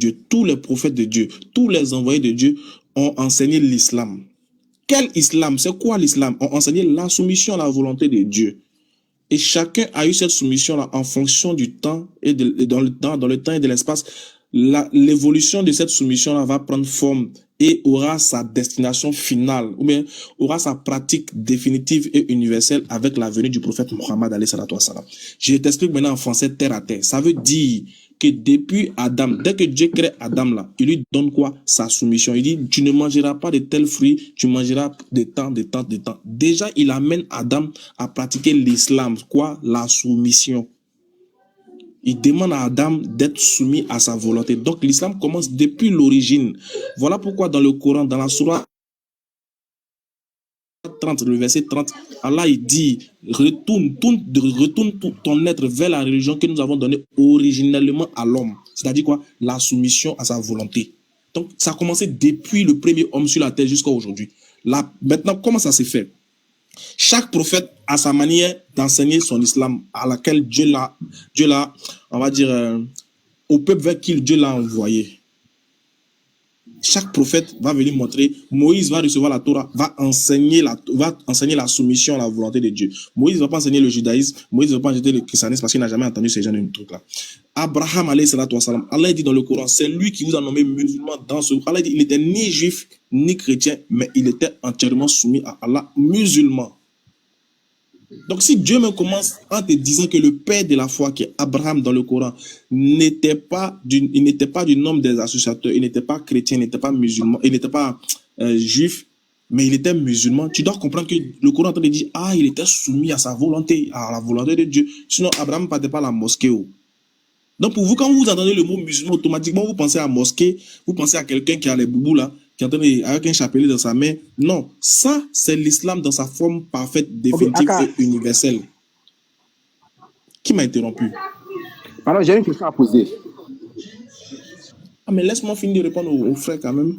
Dieu, tous les prophètes de Dieu, tous les envoyés de Dieu ont enseigné l'islam. Quel islam? C'est quoi l'islam? Ont enseigné la soumission à la volonté de Dieu. Et chacun a eu cette soumission-là en fonction du temps et dans le temps et de l'espace. L'évolution de cette soumission-là va prendre forme et aura sa destination finale, ou bien aura sa pratique définitive et universelle avec la venue du prophète Mohammed alayhi salatu wa salam. Je t'explique maintenant en français terre à terre. Ça veut dire que depuis Adam, dès que Dieu crée Adam là, il lui donne quoi? Sa soumission. Il dit, tu ne mangeras pas de tels fruits, tu mangeras de temps. Déjà, il amène Adam à pratiquer l'islam, quoi? La soumission. Il demande à Adam d'être soumis à sa volonté. Donc l'islam commence depuis l'origine. Voilà pourquoi dans le Coran, dans la sourate 30, le verset 30, Allah il dit, retourne ton être vers la religion que nous avons donnée originellement à l'homme. C'est-à-dire quoi? La soumission à sa volonté. Donc ça a commencé depuis le premier homme sur la terre jusqu'à aujourd'hui. Là, maintenant, comment ça s'est fait? Chaque prophète a sa manière d'enseigner son islam à laquelle Dieu l'a, on va dire, au peuple vers qui Dieu l'a envoyé. Chaque prophète va venir montrer, Moïse va recevoir la Torah, va enseigner la soumission à la volonté de Dieu. Moïse ne va pas enseigner le judaïsme, Moïse ne va pas enseigner le christianisme parce qu'il n'a jamais entendu ce genre de trucs-là. Abraham, alayhi salatu wa salam, Allah dit dans le Coran, c'est lui qui vous a nommé musulman dans ce... Allah dit, il n'était ni juif, ni chrétien, mais il était entièrement soumis à Allah, musulman. Donc si Dieu me commence en te disant que le père de la foi, qui est Abraham dans le Coran, il n'était pas du nombre des associateurs, il n'était pas chrétien, il n'était pas musulman, il n'était pas juif, mais il était musulman, tu dois comprendre que le Coran est en train de dire, il était soumis à sa volonté, à la volonté de Dieu. Sinon Abraham ne partait pas à la mosquée. Donc pour vous, quand vous entendez le mot musulman, automatiquement vous pensez à mosquée, vous pensez à quelqu'un qui a les boubous là, qui est en train avec un chapelet dans sa main. Non, ça c'est l'islam dans sa forme parfaite, définitive et universelle. Qui m'a interrompu? Alors j'ai une question à poser. Mais laisse-moi finir de répondre aux frères quand même.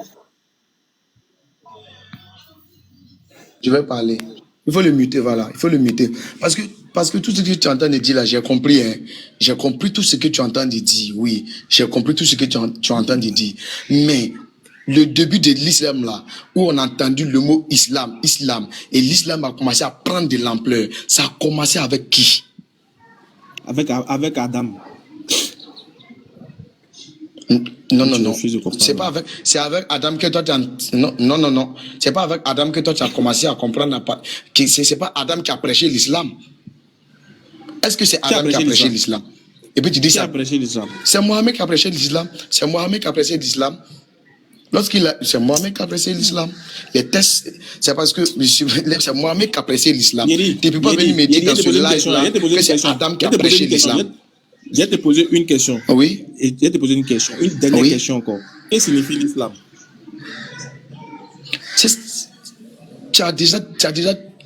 Je vais parler. Il faut le muter, voilà. Il faut le muter. Parce que tout ce que tu entends de dire là, j'ai compris. Hein. J'ai compris tout ce que tu entends de dire. Oui, j'ai compris tout ce que tu entends de dire. Mais le début de l'islam là, où on a entendu le mot islam, et l'islam a commencé à prendre de l'ampleur. Ça a commencé avec qui? Avec Adam. Non. C'est avec Adam que toi tu as... Non. C'est pas avec Adam que toi tu as commencé à comprendre. C'est pas Adam qui a prêché l'islam. Est-ce que c'est Adam qui a prêché l'islam? Et puis tu dis ça. C'est Mohamed qui a prêché l'islam. C'est Mohamed qui a prêché l'islam. C'est Mohamed qui a prêché l'islam. Les tests, c'est parce que c'est Mohamed qui a prêché l'islam. Tu ne peux pas venir me dire dans ce live-là que c'est Adam qui a prêché l'islam. Je vais te poser une question. Oui. Et je vais te poser une question. Une dernière question encore. Qu'est-ce que signifie l'islam? Tu as déjà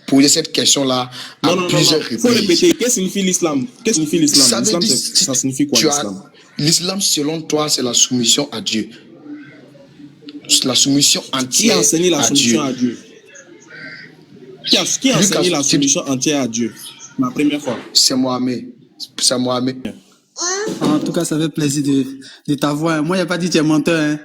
posé cette question-là à plusieurs reprises. Il faut répéter. Qu'est-ce que signifie l'islam? Qu'est-ce que signifie l'islam? Ça signifie quoi l'islam? L'islam, selon toi, c'est la soumission à Dieu. La soumission entière. Qui a enseigné la soumission à Dieu? Qui a enseigné la soumission entière à Dieu? La première fois. C'est Mohamed. C'est Mohamed. En tout cas, ça fait plaisir de t'avoir. Moi, il n'y a pas dit que tu es menteur. Hein.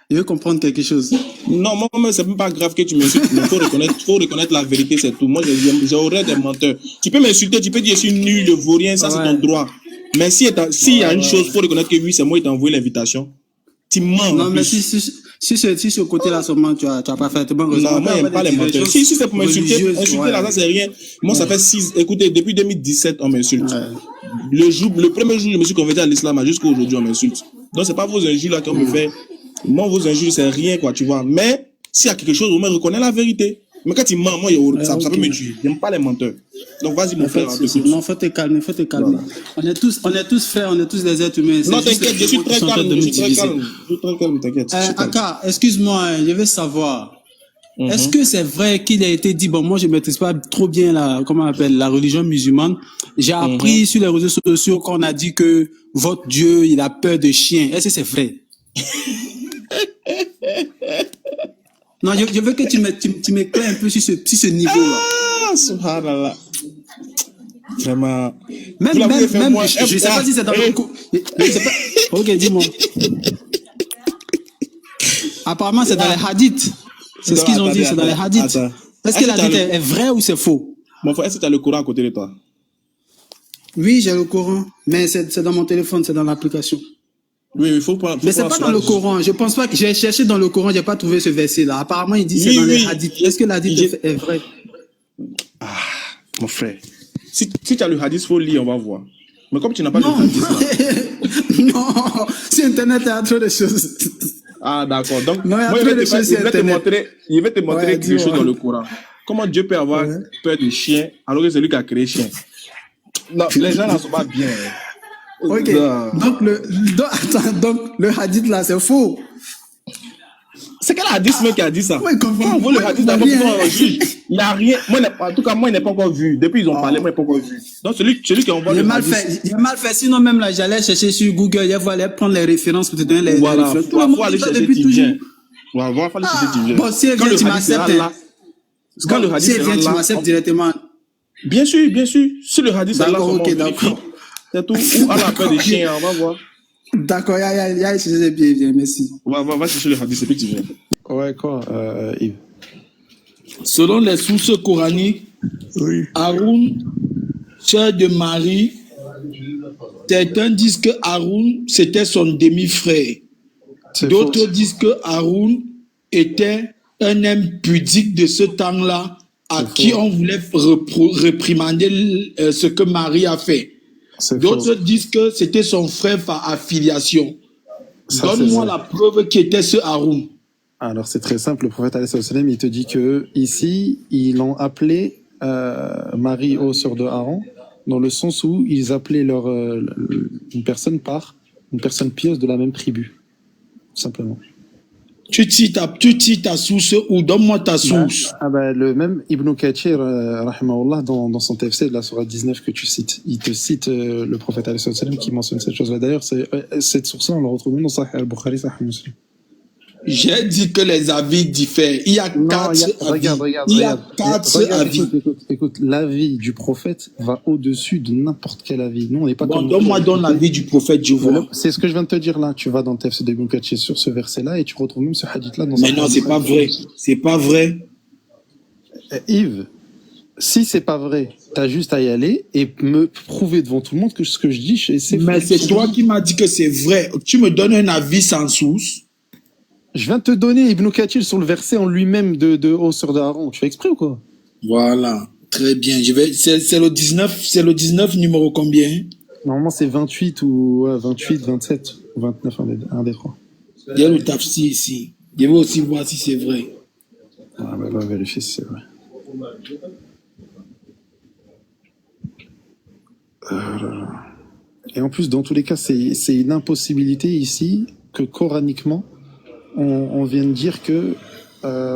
Je veux comprendre quelque chose. Non, moi, c'est même pas grave que tu m'insultes. Mais il faut reconnaître la vérité, c'est tout. Moi, j'aurais des menteurs. Tu peux m'insulter, tu peux dire je suis nul, le vaurien, ça c'est ton droit. Mais s'il y a une chose, il faut reconnaître que oui, c'est moi qui t'ai envoyé l'invitation. Tu mens. Non, mais si ce côté-là seulement, tu as parfaitement raison. Non, moi, j'aime pas les menteurs. Si c'est pour m'insulter, là, ça c'est rien. Moi, ça fait 6. Écoutez, depuis 2017, on m'insulte. Le premier jour, je me suis converti à l'islam, jusqu'à aujourd'hui, on m'insulte. Donc, c'est pas vos injures là qu'on me fait. Moi, vos injures, c'est rien, quoi, tu vois. Mais, s'il y a quelque chose, au moins, reconnais la vérité. Mais quand il ment, moi, ça peut me tuer. J'aime pas les menteurs. Donc, vas-y, mon frère. Non, faut te calmer. Voilà. On est tous frères, on est tous des êtres humains. Non, t'inquiète, je suis très calme. T'inquiète. Aka, excuse-moi, je veux savoir. Est-ce que c'est vrai qu'il a été dit, bon, moi je ne maîtrise pas trop bien la religion musulmane. J'ai appris sur les réseaux sociaux qu'on a dit que votre Dieu, il a peur de chiens. Est-ce que c'est vrai? Non, je veux que tu m'éclaires un peu sur ce niveau-là. Ah, subhanallah. Vraiment. Même, je ne sais pas si c'est dans le coup. Ok, dis-moi. Apparemment, c'est dans les hadiths. C'est ce qu'ils ont dit, c'est dans les hadiths. Est-ce que l'hadith est vrai ou c'est faux? Mon frère, est-ce que tu as le Coran à côté de toi? Oui, j'ai le Coran, mais c'est dans mon téléphone, c'est dans l'application. Oui, il faut pas. Mais c'est pas dans le Coran. Je pense pas que j'ai cherché dans le Coran, j'ai pas trouvé ce verset-là. Apparemment, il dit c'est dans les hadiths. Est-ce que l'hadith est vrai? Ah, mon frère. Si tu as le hadith, il faut lire, on va voir. Mais comme tu n'as pas le hadith là. Non, sur Internet, il y a trop de choses. Ah, d'accord. Donc, non, moi, je vais te montrer quelque chose dans le Coran. Comment Dieu peut avoir peur des chiens alors que c'est lui qui a créé les chiens? Non, les gens ne sont pas bien. Ok. Donc, le hadith là, c'est faux. C'est quel hadith même qui a dit ça? Oui, quand on voit le hadith d'abord, on juge. Il n'y a rien. Moi, en tout cas, moi, il n'est pas encore vu. Depuis, ils ont parlé, moi, il n'est pas encore vu. Donc, celui qui envoie le hadith. Il a mal fait. Sinon, même là, j'allais chercher sur Google, il faut aller prendre les références pour te donner les références. Il faut aller chercher Tibien. Voilà, il faut aller chercher Tibien. Bon, si elle vient, tu m'acceptes. Quand le hadith est là, tu m'acceptes directement. Bien sûr, bien sûr. Si le hadith est là, ok, d'accord. C'est tout. Ou à la peur des chiens, on va voir. D'accord, il y a cherché bien, merci. Va chercher le hadith, c'est plus que tu viens. Ouais, quoi, Yves? Selon les sources coraniques, Haroun, sœur de Marie, certains disent que Haroun, c'était son demi-frère. D'autres disent que Haroun était un homme pudique de ce temps-là à qui on voulait réprimander ce que Marie a fait. D'autres disent que c'était son frère par affiliation. Donne-moi la preuve qui était ce Haroun. Alors c'est très simple, le prophète alayhi salam, il te dit que ici ils ont appelé Marie aux sœurs de Aaron dans le sens où ils appelaient une personne pieuse de la même tribu, tout simplement. Tu cites ta source ou donne-moi ta source. Le même Ibn Kathir, rahimahullah, dans son tafsir de la sourate 19 que tu cites, il te cite le prophète alayhi salam qui mentionne cette chose-là. D'ailleurs, cette source-là, on la retrouve même dans Sahih al-Bukhari, Sahih Muslim. J'ai dit que les avis diffèrent. Il y a quatre avis. Écoute, l'avis du prophète va au-dessus de n'importe quel avis. Nous, on n'est pas comme. Donne-moi l'avis du prophète, je vois. C'est ce que je viens de te dire là. Tu vas dans le tafsir de Ibn Kathir sur ce verset-là et tu retrouves même ce hadith-là dans. Mais non, c'est pas vrai. C'est pas vrai. Yves, si c'est pas vrai, t'as juste à y aller et me prouver devant tout le monde que ce que je dis, c'est. Mais c'est toi qui m'as dit que c'est vrai. Tu me donnes un avis sans source. Je viens de te donner Ibn Kathir sur le verset en lui-même de Ô sœur de Aaron. Tu fais exprès ou quoi? Voilà, très bien. C'est le 19 numéro combien? Normalement c'est 28 ou 28, 27 ou 29, un des trois. Il y a le tafsir ici. Je vais aussi voir si c'est vrai. Ah on va vérifier si c'est vrai. Et en plus, dans tous les cas, c'est une impossibilité ici que coraniquement on vient de dire que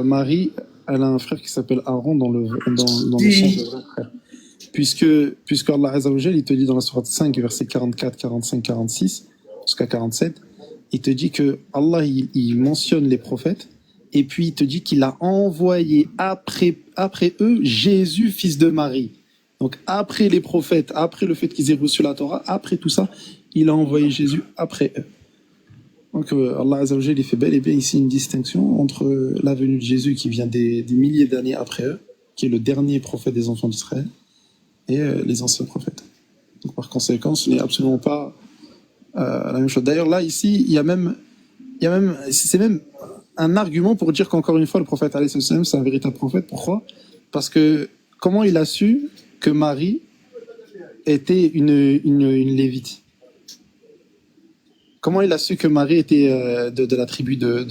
Marie, elle a un frère qui s'appelle Aaron dans le sens de vrai frère. Puisque Allah Azza wa Jal, il te dit dans la sourate 5, versets 44, 45, 46, jusqu'à 47, il te dit que Allah, il mentionne les prophètes, et puis il te dit qu'il a envoyé après eux Jésus, fils de Marie. Donc après les prophètes, après le fait qu'ils aient reçu la Torah, après tout ça, il a envoyé Jésus après eux. Donc Allah Azza wa Jal, il fait bel et bien ici une distinction entre la venue de Jésus qui vient des milliers d'années après eux, qui est le dernier prophète des enfants d'Israël, et les anciens prophètes. Donc par conséquent, ce n'est absolument pas la même chose. D'ailleurs là, ici, c'est même un argument pour dire qu'encore une fois, le prophète alayhi salam, c'est un véritable prophète. Pourquoi? Parce que comment il a su que Marie était une lévite? Comment il a su que Marie était de la tribu de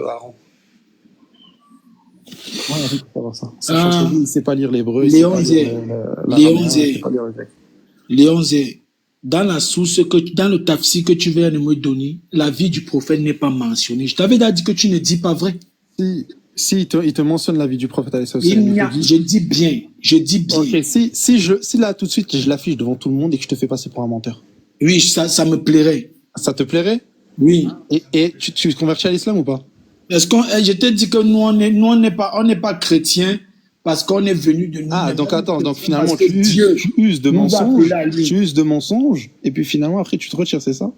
Aaron? Comment il a pu savoir ça? Sachant qu'il ne sait pas lire l'hébreu, il Léon Zé, dans la source, dans le tafsir que tu viens de me donner, la vie du prophète n'est pas mentionnée. Je t'avais dit que tu ne dis pas vrai. Si il te mentionne la vie du prophète. Je dis bien. Ok, si là tout de suite je l'affiche devant tout le monde et que je te fais passer pour un menteur. Oui, ça me plairait. Ça te plairait? Oui. Et tu te convertis à l'islam ou pas? Je t'ai dit que nous on n'est pas chrétiens parce qu'on est venu de nous. Ah, donc attends, donc finalement tu uses de mensonges, et puis finalement après tu te retires, c'est ça?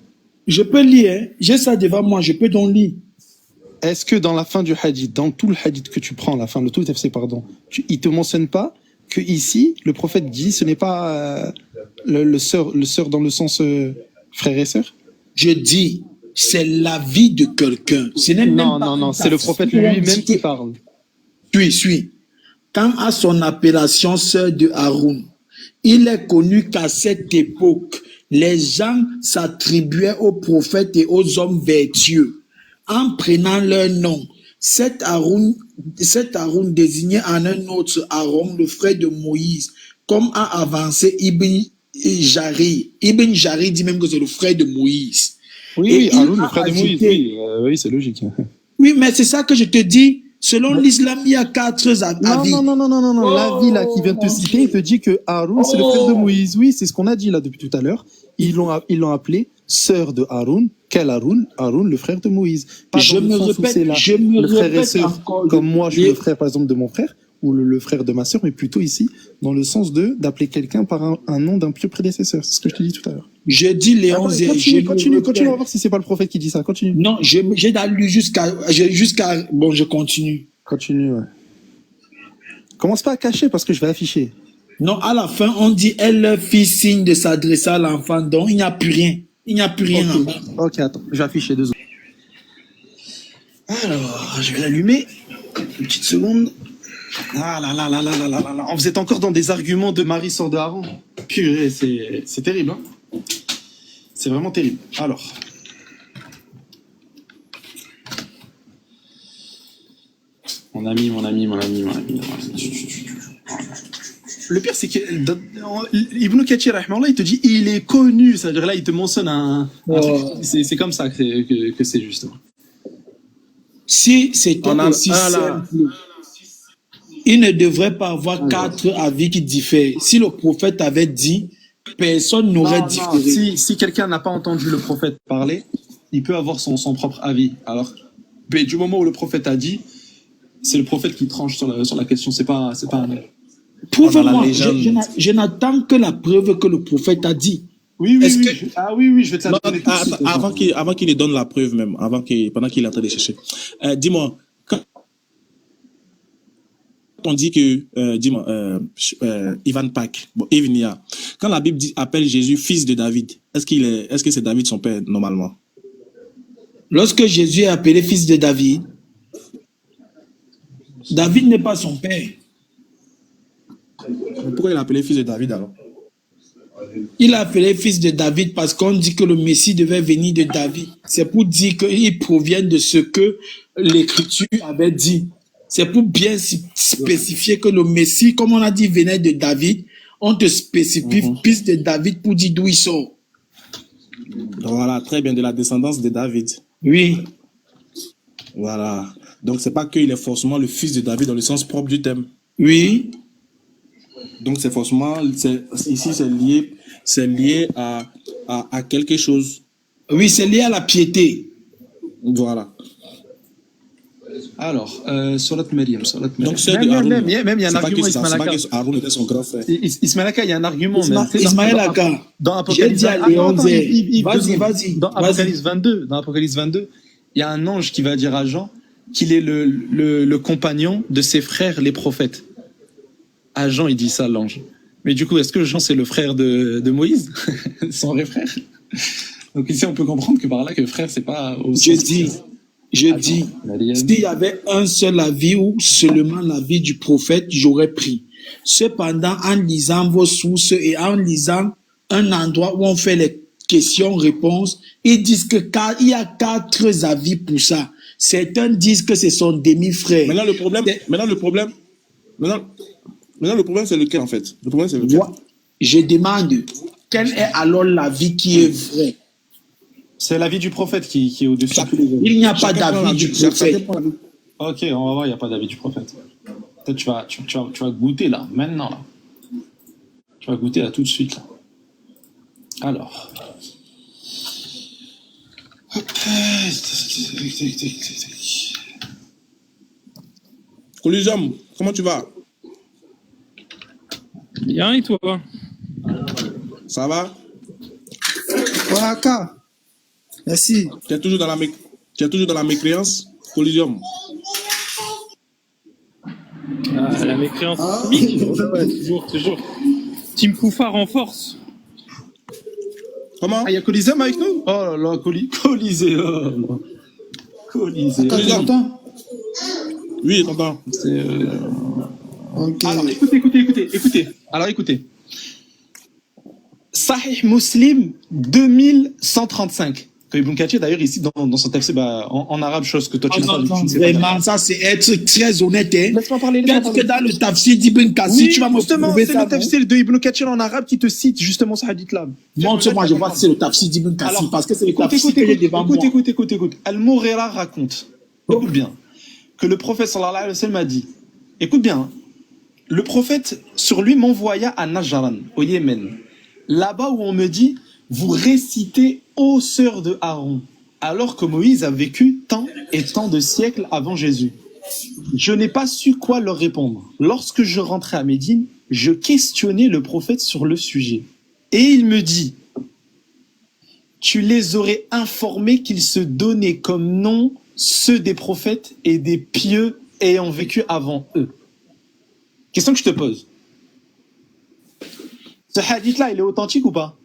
Je peux lire, j'ai ça devant moi, je peux donc lire. est-ce que dans la fin du hadith, dans tout le hadith que tu prends, la fin, le tout le tafsir, pardon, il te mentionne pas que ici, le prophète dit, ce n'est pas le sœur dans le sens frère et sœur? Je dis, c'est l'avis de quelqu'un. Ce n'est même pas Non, c'est le prophète lui-même qui parle. Suis. Quant à son appellation sœur de Haroun, il est connu qu'à cette époque, les gens s'attribuaient aux prophètes et aux hommes vertueux en prenant leur nom. Cet Haroun désignait en un autre Aaron, le frère de Moïse, comme a avancé Ibn Jari. Ibn Jari dit même que c'est le frère de Moïse. Oui, Haroun, le frère de Moïse, oui, c'est logique. Oui, mais c'est ça que je te dis. Selon l'islam, il y a 4 avis. Non. L'avis là qui vient de te citer, il te dit que Haroun, c'est le frère de Moïse. Oui, c'est ce qu'on a dit là depuis tout à l'heure. Ils l'ont appelé sœur de Haroun. Quel Haroun? Haroun, le frère de Moïse. Pas Je me répète, le frère et sœur, comme moi, je suis le frère, par exemple, de mon frère, ou le frère de ma sœur, mais plutôt ici, dans le sens d'appeler quelqu'un par un nom d'un pieux prédécesseur. C'est ce que je te dis tout à l'heure. Je dis Léon Continue, on va voir si c'est pas le prophète qui dit ça. Continue. Non, j'ai lu jusqu'à. Bon, je continue. Continue, ouais. Commence pas à cacher parce que je vais afficher. Non, à la fin, on dit elle fit signe de s'adresser à l'enfant, donc il n'y a plus rien. Il n'y a plus rien en bas. Ok, attends, je vais afficher 2 secondes. Alors, je vais l'allumer. Une petite seconde. Ah là. Vous êtes encore dans des arguments de Marie sœur de Haroun. Purée, c'est terrible, hein. C'est vraiment terrible. Alors. Mon ami. Le pire, c'est que Ibn Kathir, il te dit, il est connu. C'est-à-dire là, il te mentionne un truc. C'est comme ça que c'est juste. Si c'était aussi simple, il ne devrait pas avoir 4 avis qui diffèrent. Si le prophète avait dit, personne n'aurait différé. Si quelqu'un n'a pas entendu le prophète parler, il peut avoir son propre avis. Alors, mais du moment où le prophète a dit, c'est le prophète qui tranche sur la question. C'est pas un... Prouve-moi. Je n'attends que la preuve que le prophète a dit. Oui, je vais te la donner tout de suite. Avant qu'il ne donne la preuve même, pendant qu'il est en train de chercher. Dis-moi, quand on dit que, Ivan Pak, Ivnia, quand la Bible appelle Jésus fils de David, est-ce que c'est David son père normalement? Lorsque Jésus est appelé fils de David, David n'est pas son père. Pourquoi il a appelé fils de David alors? Il a appelé fils de David parce qu'on dit que le Messie devait venir de David. C'est pour dire qu'il provient de ce que l'Écriture avait dit. C'est pour bien spécifier que le Messie, comme on a dit, venait de David. On te spécifie fils de David pour dire d'où il sort. Voilà, très bien, de la descendance de David. Oui. Voilà. Donc, c'est pas qu'il est forcément le fils de David dans le sens propre du thème. Oui. Donc, c'est forcément, ici, c'est lié à quelque chose. Oui, c'est lié à la piété. Voilà. Alors, Surat Maryam. Donc, même il y a un argument, Ismaël Aka. Haroun était son grand frère. Ismaël Aka, il y a un argument. Ismaël Aka. Dans Apocalypse 22, il y a un ange qui va dire à Jean qu'il est le compagnon de ses frères, les prophètes. À Jean, il dit ça, l'ange. Mais du coup, est-ce que Jean, c'est le frère de Moïse? Son vrai frère? Donc ici, on peut comprendre que par là, que frère, c'est pas... Je dis, s'il y avait un seul avis ou seulement l'avis du prophète, j'aurais pris. Cependant, en lisant vos sources et en lisant un endroit où on fait les questions-réponses, ils disent qu'il y a 4 avis pour ça. Certains disent que c'est son demi-frère. Maintenant, le problème, c'est lequel, en fait? Le problème, c'est lequel? Moi, je demande, quel est alors l'avis qui est vrai? C'est l'avis du prophète qui est au-dessus. Il n'y a pas d'avis du prophète. Ok, on va voir, il n'y a pas d'avis du prophète. Peut-être tu vas goûter là, maintenant là. Tu vas goûter là tout de suite là. Alors. Colosum, comment tu vas? Bien, et toi? Ça va? Voilà, merci. Tu es toujours dans la mécréance? Collision. Ah, la mécréance. Oui, ouais, toujours. Team Koufa renforce. Comment? Ah, il y a Coliseum avec nous? Oh là là, Coliseum. Coliseum. Attends, tu m'entends? Oui, t'entends. Ok. Alors, écoutez. Alors, écoutez. Sahih Muslim 2135. Que Ibn Kathir, d'ailleurs, ici, dans son tafsir, en arabe, chose que toi, tu n'as pas vu. Vraiment, ça, c'est être très honnête. Hein. Laisse-moi parler. Qu'est-ce que dans le tafsir d'Ibn Kathir, tu vas me justement, prouver c'est ça? le tafsir de Ibn Kathir en arabe qui te cite justement ce hadith-là. Montre-moi, je vois que c'est le tafsir d'Ibn Kathir, Alors, parce que c'est le tafsir que j'ai devant moi. Écoute. Al-Mourera raconte, écoute bien, que le prophète sallallahu alayhi wa sallam a dit, écoute bien, le prophète sur lui m'envoya à Najran, au Yémen, là-bas où on me dit, vous récitez ô sœurs de Aaron, alors que Moïse a vécu tant et tant de siècles avant Jésus. Je n'ai pas su quoi leur répondre. Lorsque je rentrais à Médine, je questionnais le prophète sur le sujet. Et il me dit, tu les aurais informés qu'ils se donnaient comme nom ceux des prophètes et des pieux ayant vécu avant eux. Question que je te pose. Ce hadith-là, il est authentique ou pas?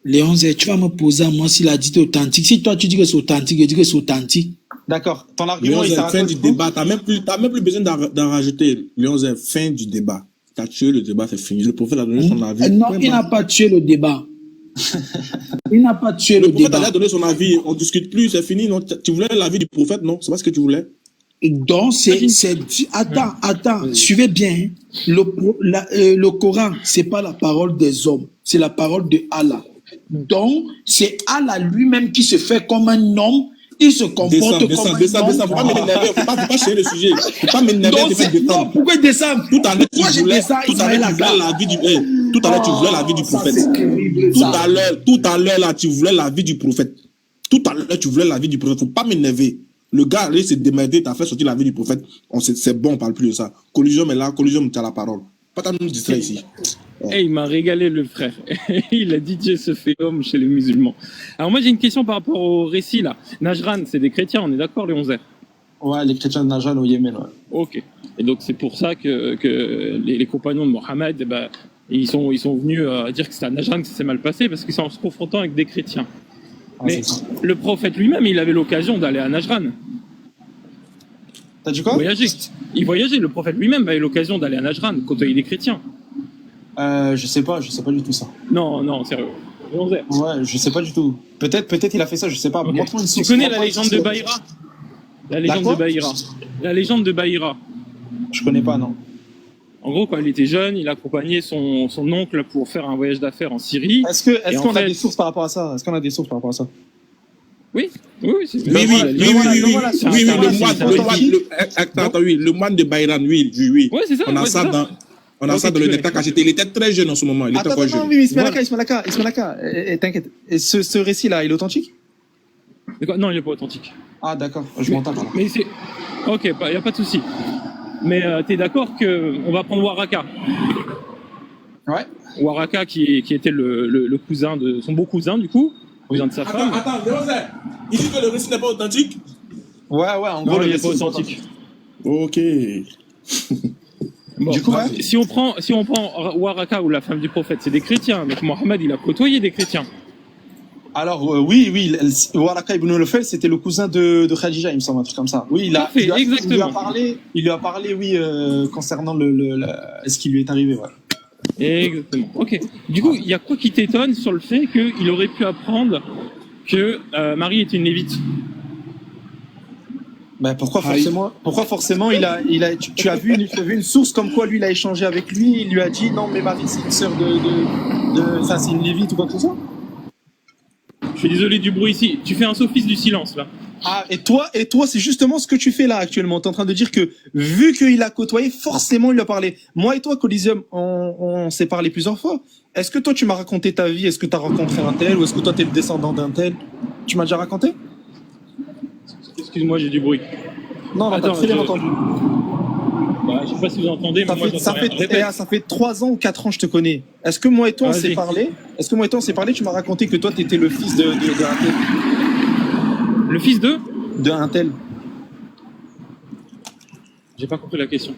Léon, tu vas me poser à moi s'il a dit authentique. Si toi, tu dis que c'est authentique, je dis que c'est authentique. D'accord. Ton argument, Léon, il fin du débat. T'as même plus besoin d'en rajouter. Léon, fin du débat. T'as tué le débat, c'est fini. Le prophète a donné son avis. Non, il n'a pas tué le débat. Il n'a pas tué le débat. Le prophète a donné son avis. On ne discute plus, c'est fini. Non, tu voulais l'avis du prophète, non? C'est pas ce que tu voulais. Donc, attends, suivez bien. Hein. Le Coran, c'est pas la parole des hommes, c'est la parole de Allah. Donc, c'est Allah lui-même qui se fait comme un homme, il se comporte comme un homme. Descends, faut pas m'énerver, faut pas chier le sujet. Faut pas m'énerver, non, pourquoi descendre? Tout à l'heure, tu voulais l'avis du prophète. Tout à l'heure, là, tu voulais l'avis du prophète. Tout à l'heure, tu voulais l'avis du prophète. Faut pas m'énerver. Le gars, il s'est démerdé, t'as fait sortir l'avis du prophète. C'est bon, on parle plus de ça. Collision est là, Collision, tu as la parole. Pas t'as nous distraire ici. Hey, il m'a régalé le frère. Il a dit Dieu se fait homme chez les musulmans. Alors moi j'ai une question par rapport au récit là. Najran, c'est des chrétiens, on est d'accord les 11 heures? Ouais, les chrétiens de Najran au Yémen, ouais. Ok. Et donc c'est pour ça que les compagnons de Mohammed, ils sont venus dire que c'était à Najran que ça s'est mal passé parce qu'ils sont en se confrontant avec des chrétiens. Mais le prophète lui-même, il avait l'occasion d'aller à Najran. T'as dit quoi? Il voyageait, le prophète lui-même avait l'occasion d'aller à Najran, côtoyer des chrétiens. Je sais pas du tout ça. Non, sérieux. Ouais, je sais pas du tout. Peut-être il a fait ça, je sais pas. Okay. Tu connais la légende de Bahira? La légende de Bahira. Je connais pas, non. En gros, quand il était jeune, il accompagnait son oncle pour faire un voyage d'affaires en Syrie. Est-ce qu'on a des sources par rapport à ça? Oui. Le moine de Bayran, oui. Ouais, c'est ça. On a ça dans le détail cacheté. Il était très jeune en ce moment. Il était pas jeune. Oui, Ismalaka, t'inquiète. Et ce récit-là, il est authentique? Non, il n'est pas authentique. Ah, d'accord, je m'entends. Mais c'est... Ok, il n'y a pas de souci. Mais t'es d'accord qu'on va prendre Waraka? Ouais. Waraka qui était le cousin de son beau cousin, du coup, cousin de sa femme. Attends, il dit que le récit n'est pas authentique? Ouais, en gros, il n'est pas authentique. Ok. Bon, du coup, si on prend Waraka ou la femme du prophète, c'est des chrétiens. Donc Mohammed, il a côtoyé des chrétiens. Alors oui, Waraka ibn Nufayl, c'était le cousin de Khadija, il me semble, un truc comme ça. Oui, il lui a parlé, oui, concernant ce qui lui est arrivé, ouais. Exactement. Ok. Du coup, il y a quoi qui t'étonne sur le fait qu'il aurait pu apprendre que Marie est une lévite? Pourquoi forcément tu as vu une source comme quoi lui il a échangé avec lui, il lui a dit non mais Marie c'est une sœur ça c'est une lévite ou quoi que ce soit. Je suis désolé du bruit ici. Tu fais un sophisme du silence là. Ah et toi c'est justement ce que tu fais là actuellement. T'es en train de dire que vu qu'il a côtoyé, forcément il lui a parlé. Moi et toi Coliseum, on s'est parlé plusieurs fois. Est-ce que toi tu m'as raconté ta vie? Est-ce que tu as rencontré un tel ou est-ce que toi t'es le descendant d'un tel? Tu m'as déjà raconté? Excuse-moi, j'ai du bruit. Non, t'as très bien entendu. Je sais pas si vous entendez, mais moi ça fait 3 ans ou 4 ans que je te connais. Est-ce que moi et toi on s'est parlé? Tu m'as raconté que toi t'étais le fils de Le fils de un tel. J'ai pas compris la question.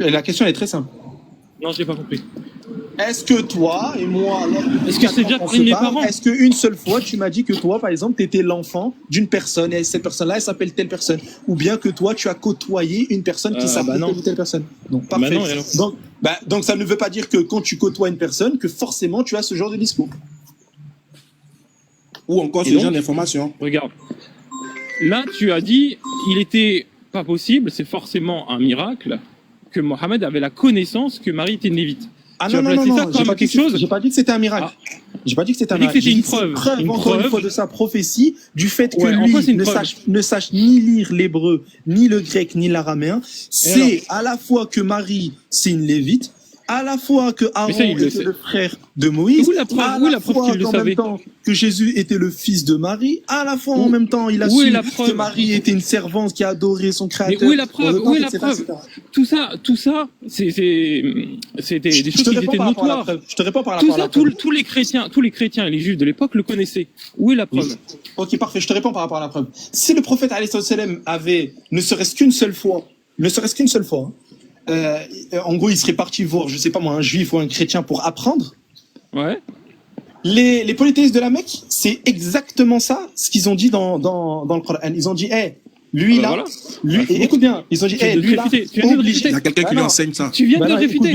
La question est très simple. Non, j'ai pas compris. Est-ce que toi et moi, est-ce que c'est déjà parmi mes parents? Est-ce qu'une seule fois, tu m'as dit que toi, par exemple, tu étais l'enfant d'une personne et cette personne-là, elle s'appelle telle personne? Ou bien que toi, tu as côtoyé une personne qui s'appelle telle ou telle personne? Donc, parfait. Donc, ça ne veut pas dire que quand tu côtoies une personne, que forcément, tu as ce genre de discours. Ou encore ce genre d'information. Regarde. Là, tu as dit, il était pas possible, c'est forcément un miracle, que Mohammed avait la connaissance que Marie était une lévite. Ah non, j'ai pas dit que c'était un miracle. Ah. J'ai pas dit que c'était un miracle. J'ai dit que c'était une preuve de sa prophétie, du fait que lui ne sache ni lire l'hébreu, ni le grec, ni l'araméen. C'est à la fois que Marie, c'est une lévite, à la fois que Aaron était le frère de Moïse, à la fois qu'en même temps que Jésus était le fils de Marie, à la fois en même temps il a su que Marie était une servante qui a adoré son créateur. Mais où est la preuve? Où est la preuve? Tout ça, c'était des choses qui étaient notoires. Je te réponds par rapport à la preuve. Tous les chrétiens et les juifs de l'époque le connaissaient. Où est la preuve? Ok, parfait, je te réponds par rapport à la preuve. Si le prophète alayhi salam avait ne serait-ce qu'une seule fois, en gros, il serait parti voir, je sais pas moi, un juif ou un chrétien pour apprendre. Ouais. Les polythéistes de la Mecque, c'est exactement ça, ce qu'ils ont dit dans le Coran. Ils ont dit, lui là, voilà. Écoute bien, ils ont dit, lui là, il y a quelqu'un qui lui enseigne ça. Tu viens de le réfuter.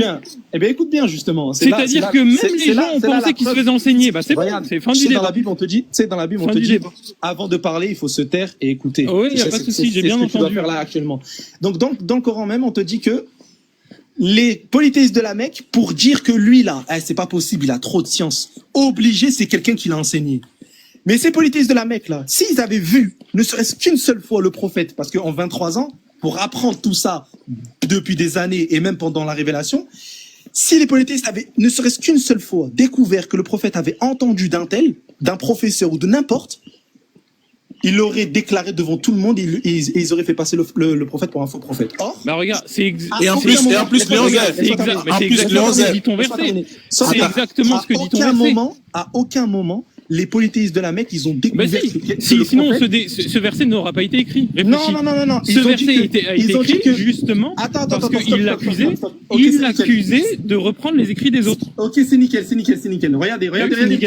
Écoute bien, justement. C'est-à-dire que même les gens ont pensé qu'ils se faisaient enseigner. Bah, c'est bon, c'est fin du débat. Dans la Bible, on te dit, avant de parler, il faut se taire et écouter. Oui, il n'y a pas de souci, j'ai bien entendu. C'est ce que tu dois faire là actuellement. Donc, dans le Coran même, on te dit que les polythéistes de la Mecque, pour dire que lui là, c'est pas possible, il a trop de science. Obligé, c'est quelqu'un qui l'a enseigné. Mais ces polythéistes de la Mecque là, s'ils avaient vu, ne serait-ce qu'une seule fois le prophète, parce qu'en 23 ans, pour apprendre tout ça depuis des années et même pendant la révélation, si les polythéistes avaient, ne serait-ce qu'une seule fois, découvert que le prophète avait entendu d'un professeur ou de n'importe, il l'aurait déclaré devant tout le monde et ils auraient fait passer le prophète pour un faux prophète. Or, bah regarde, c'est exact. Et en plus, Léon Zé, c'est exactement ce que dit ton verset. C'est exactement ce que dit ton verset. À aucun moment, les polythéistes de la Mecque, ils ont découvert. Sinon, ce verset n'aura pas été écrit. Non. Ce verset a été écrit justement parce qu'il l'accusait de reprendre les écrits des autres. Ok, c'est nickel. Regardez le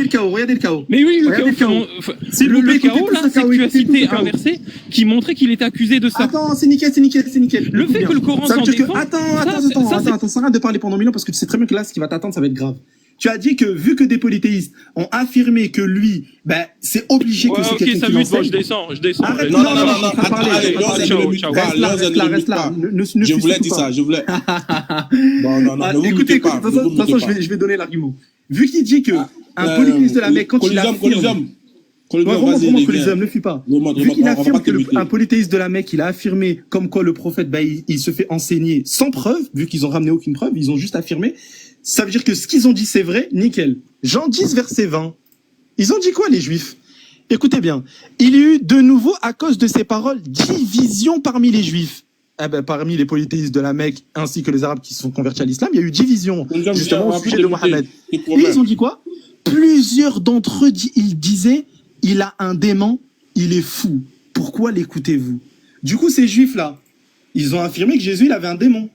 chaos. Mais oui, le chaos. Le chaos, là, c'est que tu as cité un verset qui montrait qu'il était accusé de ça. Attends, c'est nickel. Le fait que le Coran s'en défend. Attends, s'arrête de parler pendant 1000 ans parce que tu sais très bien que là, ce qui va t'attendre, ça va être grave. Tu as dit que vu que des polythéistes ont affirmé que lui, c'est obligé que c'est quelqu'un qui l'enseigne. Je descends. Arrête, non, reste là. Je voulais dire ça, Non, écoutez, de toute façon, je vais donner l'argument. Vu qu'il dit que un polythéiste de la Mecque, quand il affirme... ne fuis pas. Vu qu'il affirme qu'un polythéiste de la Mecque, il a affirmé comme quoi le prophète, il se fait enseigner sans preuve, vu qu'ils ont ramené aucune preuve, ils ont juste affirmé. Ça veut dire que ce qu'ils ont dit, c'est vrai, nickel. Jean 10, verset 20. Ils ont dit quoi, les Juifs? Écoutez bien. Il y a eu de nouveau, à cause de ces paroles, division parmi les Juifs. Parmi les polythéistes de la Mecque, ainsi que les Arabes qui se sont convertis à l'islam, il y a eu division, justement, au sujet de Mohammed. Et ils ont dit quoi? Plusieurs d'entre eux, ils disaient, il a un démon, il est fou. Pourquoi l'écoutez-vous? Du coup, ces Juifs-là, ils ont affirmé que Jésus, il avait un démon.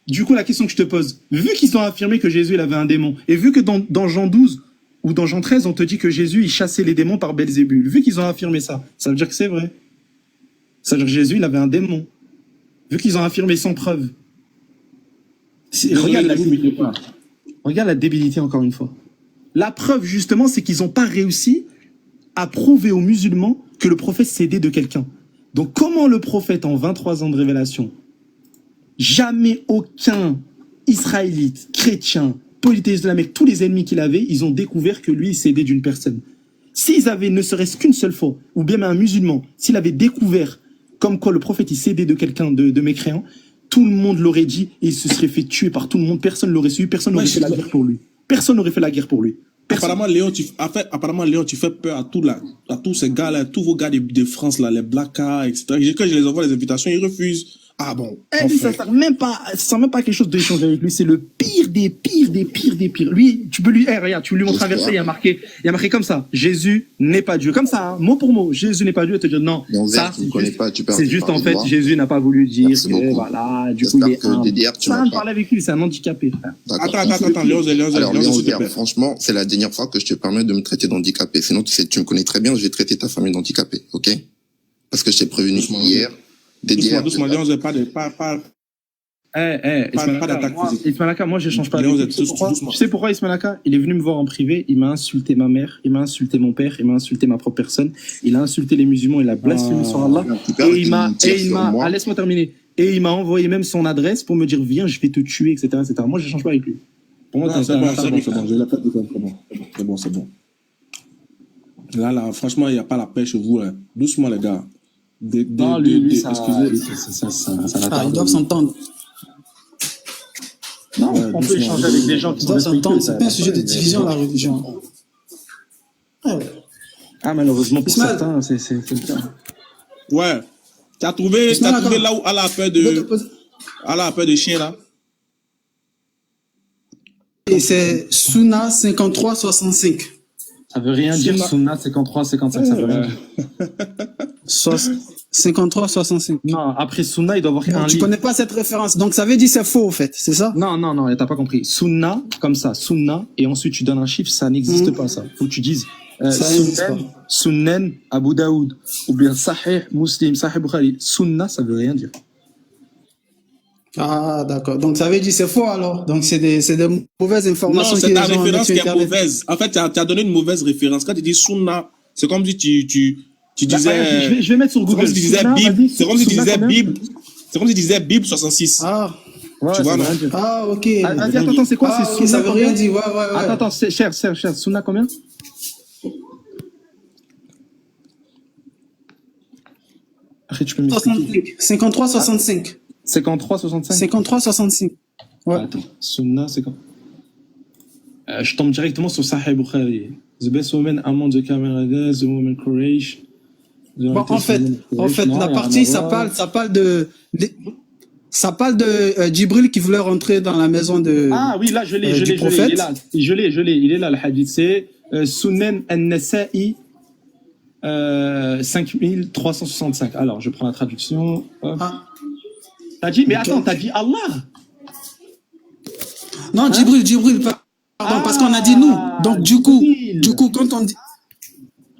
Du coup, la question que je te pose, vu qu'ils ont affirmé que Jésus il avait un démon, et vu que dans Jean 12 ou dans Jean 13, on te dit que Jésus il chassait les démons par Belzébul, vu qu'ils ont affirmé ça, ça veut dire que c'est vrai. Ça veut dire que Jésus il avait un démon. Vu qu'ils ont affirmé sans preuve. Regarde la débilité encore une fois. La preuve justement, c'est qu'ils n'ont pas réussi à prouver aux musulmans que le prophète s'est aidé de quelqu'un. Donc comment le prophète en 23 ans de révélation, jamais aucun Israélite, chrétien, polythéiste de la Mecque, tous les ennemis qu'il avait, ils ont découvert que lui, il s'est aidé d'une personne. S'ils avaient ne serait-ce qu'une seule fois, ou bien même un musulman, s'il avait découvert comme quoi le prophète, il s'est aidé de quelqu'un de mécréant, tout le monde l'aurait dit et il se serait fait tuer par tout le monde, personne ne l'aurait suivi, personne n'aurait fait la guerre pour lui. Personne n'aurait fait la guerre pour lui. Apparemment, Léon, tu fais peur à tous ces gars-là, tous vos gars de France, là, les Blacka, etc. Quand je les envoie les invitations, ils refusent. Ah bon. Lui, ça sert même pas à quelque chose d'échanger avec lui. C'est le pire des pires des pires des pires. Lui, tu peux lui, regarde, tu lui montres un verset, il y a marqué comme ça. Jésus n'est pas Dieu. Comme ça, hein, mot pour mot. Jésus n'est pas Dieu. Et te dire non. Ça, c'est juste en fait, Jésus n'a pas voulu dire que voilà, du coup, il est un. Ça, parle avec lui, c'est un handicapé, frère. Attends, Léon, franchement, c'est la dernière fois que je te permets de me traiter d'handicapé. Sinon, tu me connais très bien, je vais traiter ta famille d'handicapé, ok? Parce que je t'ai prévenu hier. Doucement, Léon, pas d'attaque physique. Ismailaka, moi, je change pas. Tu sais pourquoi Ismailaka? Il est venu me voir en privé, il m'a insulté ma mère, il m'a insulté mon père, il m'a insulté ma propre personne, il a insulté les musulmans, il a blasphémé sur Allah. Laisse-moi terminer. Et il m'a envoyé même son adresse pour me dire, viens, je vais te tuer, etc., etc. Moi, je change pas avec lui. Pour moi, c'est bon. C'est bon. Là, franchement, il n'y a pas la paix chez vous. Hein. Doucement, les gars. Excusez. Ils doivent s'entendre. Non, on peut échanger avec des gens qui doivent s'entendre. C'est pas un sujet de division, la religion. Ah, malheureusement, pour certains, c'est le cas. Ouais. Tu as trouvé là où Allah a peur de chien, là? Et c'est Sunna 53-65. Ça veut rien dire, Sunna 53-55, ça veut rien dire. 53-65. Non, après Sunna, il doit avoir un livre. Tu connais pas cette référence, donc ça veut dire c'est faux, au fait, c'est ça? Non, t'as pas compris. Sunna, comme ça, Sunna, et ensuite tu donnes un chiffre, ça n'existe pas, ça. Faut que tu dises Sunan, Abu Daoud, ou bien Sahih Muslim, Sahih Bukhari. Sunna, ça veut rien dire. Ah, d'accord. Donc, ça veut dire c'est faux, alors. Donc, c'est des mauvaises informations. Non, c'est ta référence qui est mauvaise. En fait, tu as donné une mauvaise référence. Quand tu dis Sunna, c'est comme si tu disais... Je vais mettre sur Google. C'est comme si tu disais Bible. C'est comme si tu disais Bible 66. Ah. Ouais, tu vois, non? Ah, ok. Attends, c'est quoi? C'est Sunna, ça veut rien dire. Ouais. Attends, c'est cher. Sunna, combien? Après, tu peux m'expliquer. 53-65. 53-65. 53-65. Ouais. Attends, Sunna, c'est quand je tombe directement sur Sahih Bukhari. The best woman among the Camerounais, the woman Quraysh. Bon, en fait, la partie, ça parle de Djibril qui voulait rentrer dans la maison de. Ah oui, là, je l'ai. Il est là, le hadith. C'est Sunan an-Nasa'i 5365. Alors, je prends la traduction. Ah. T'as dit Allah? Non, Djibril, pardon, parce qu'on a dit nous. Donc, du coup, quand on dit...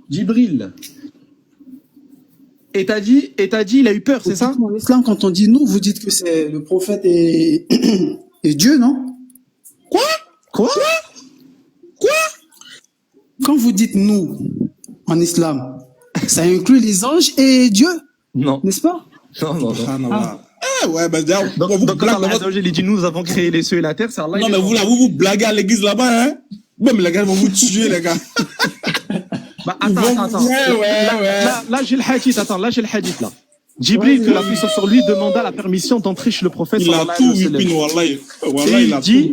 Djibril. Et t'as dit, il a eu peur, c'est ça? En islam, quand on dit nous, vous dites que c'est le prophète et Dieu, non? Quoi? Quand vous dites nous, en islam, ça inclut les anges et Dieu? Non. N'est-ce pas? Non. Ouais, bah d'ailleurs, donc quand Allah dit nous avons créé les cieux et la terre, c'est Allah. Non, mais vous blaguez à l'église là-bas, hein? Même les gars vont vous tuer, les gars. Bah, attends. Ouais. Là, j'ai le hadith, là. Djibril, que la puissance sur lui, demanda la permission d'entrer chez le prophète. Il a tout, Wallah, il a tout.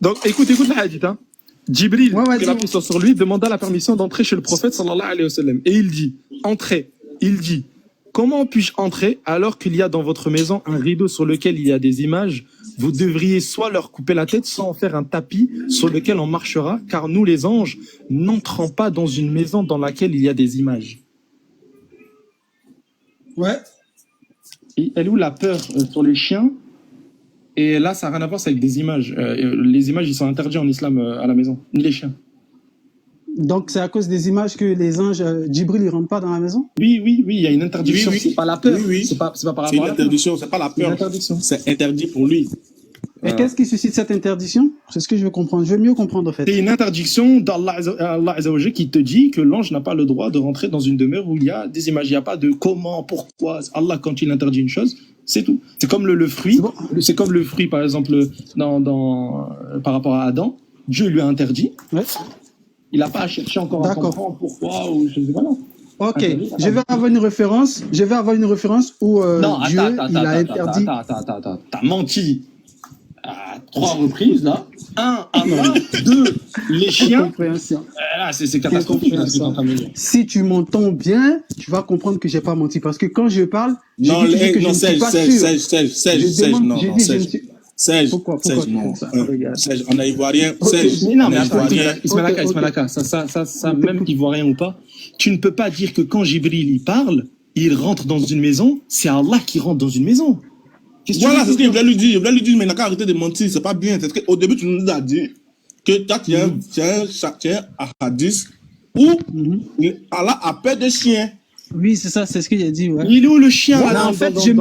Donc, écoute le hadith, hein. Djibril, que la puissance sur lui, demanda la permission d'entrer chez le prophète, sallallahu alayhi wa sallam. Et il dit, comment puis-je entrer alors qu'il y a dans votre maison un rideau sur lequel il y a des images? Vous devriez soit leur couper la tête, soit en faire un tapis sur lequel on marchera, car nous, les anges, n'entrons pas dans une maison dans laquelle il y a des images. Ouais. Et elle est où la peur sur les chiens? Et là, ça n'a rien à voir avec des images. Les images, ils sont interdits en islam à la maison, ni les chiens. Donc, c'est à cause des images que les anges, Djibril, ils rentrent pas dans la maison? Oui, il y a une interdiction. Oui. C'est pas la peur. Oui. C'est pas par rapport à la interdiction, c'est pas la peur. C'est interdit pour lui. Et qu'est-ce qui suscite cette interdiction? C'est ce que je veux comprendre. Je veux mieux comprendre, en fait. C'est une interdiction d'Allah Azza wa Jalla qui te dit que l'ange n'a pas le droit de rentrer dans une demeure où il y a des images. Il n'y a pas de comment, pourquoi. Allah, quand il interdit une chose, c'est tout. C'est comme le fruit. C'est comme le fruit, par exemple, par rapport à Adam. Dieu lui a interdit. Ouais. Il n'a pas à chercher encore à comprendre pourquoi ou je sais pas. Ok, je vais avoir une référence où Dieu, il a interdit. Attends, t'as menti. à 3 reprises, là. 1, Allah. 2, les chiens. Là, c'est catastrophique. Là, ce que t'es en train de me dire. Si tu m'entends bien, tu vas comprendre que j'ai pas menti. Parce que quand je parle, non, Serge, on a ivoirien. Non, mais attends, Ismailaka, ça, même ivoirien ou pas, tu ne peux pas dire que quand Jibril il parle, il rentre dans une maison, c'est Allah qui rentre dans une maison. Voilà, c'est ce que je voulais lui dire. Je voulais lui dire, mais arrêtez de mentir, c'est pas bien. Au début, tu nous as dit que toi, tu as un hadith où Allah a peur des chiens. Oui, c'est ça, c'est ce que j'ai dit. Ouais. Il est où le chien? Voilà, en fait, je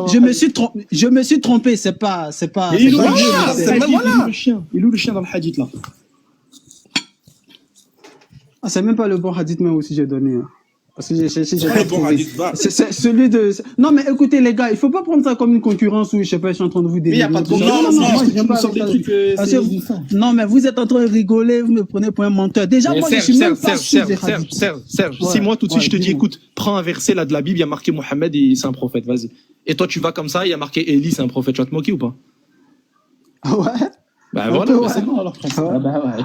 me suis trompé. C'est pas. Il est où le chien? Il est où le chien dans le hadith là? Ah, c'est même pas le bon hadith même aussi j'ai donné. Hein. Parce que c'est celui de. Non, mais écoutez, les gars, il faut pas prendre ça comme une concurrence où je sais pas, je suis en train de vous délivrer. Mais il n'y a pas de non, mais vous êtes en train de rigoler, vous me prenez pour un menteur. Déjà, moi, je suis même pas sûr des hadiths. Serge, si moi tout de suite je te dis, écoute, prends un verset là de la Bible, il y a marqué Mohammed et c'est un prophète, vas-y. Et toi, tu vas comme ça, il y a marqué Élie, c'est un prophète, tu vas te moquer ou pas? Ah ouais? Bah voilà, c'est bon alors.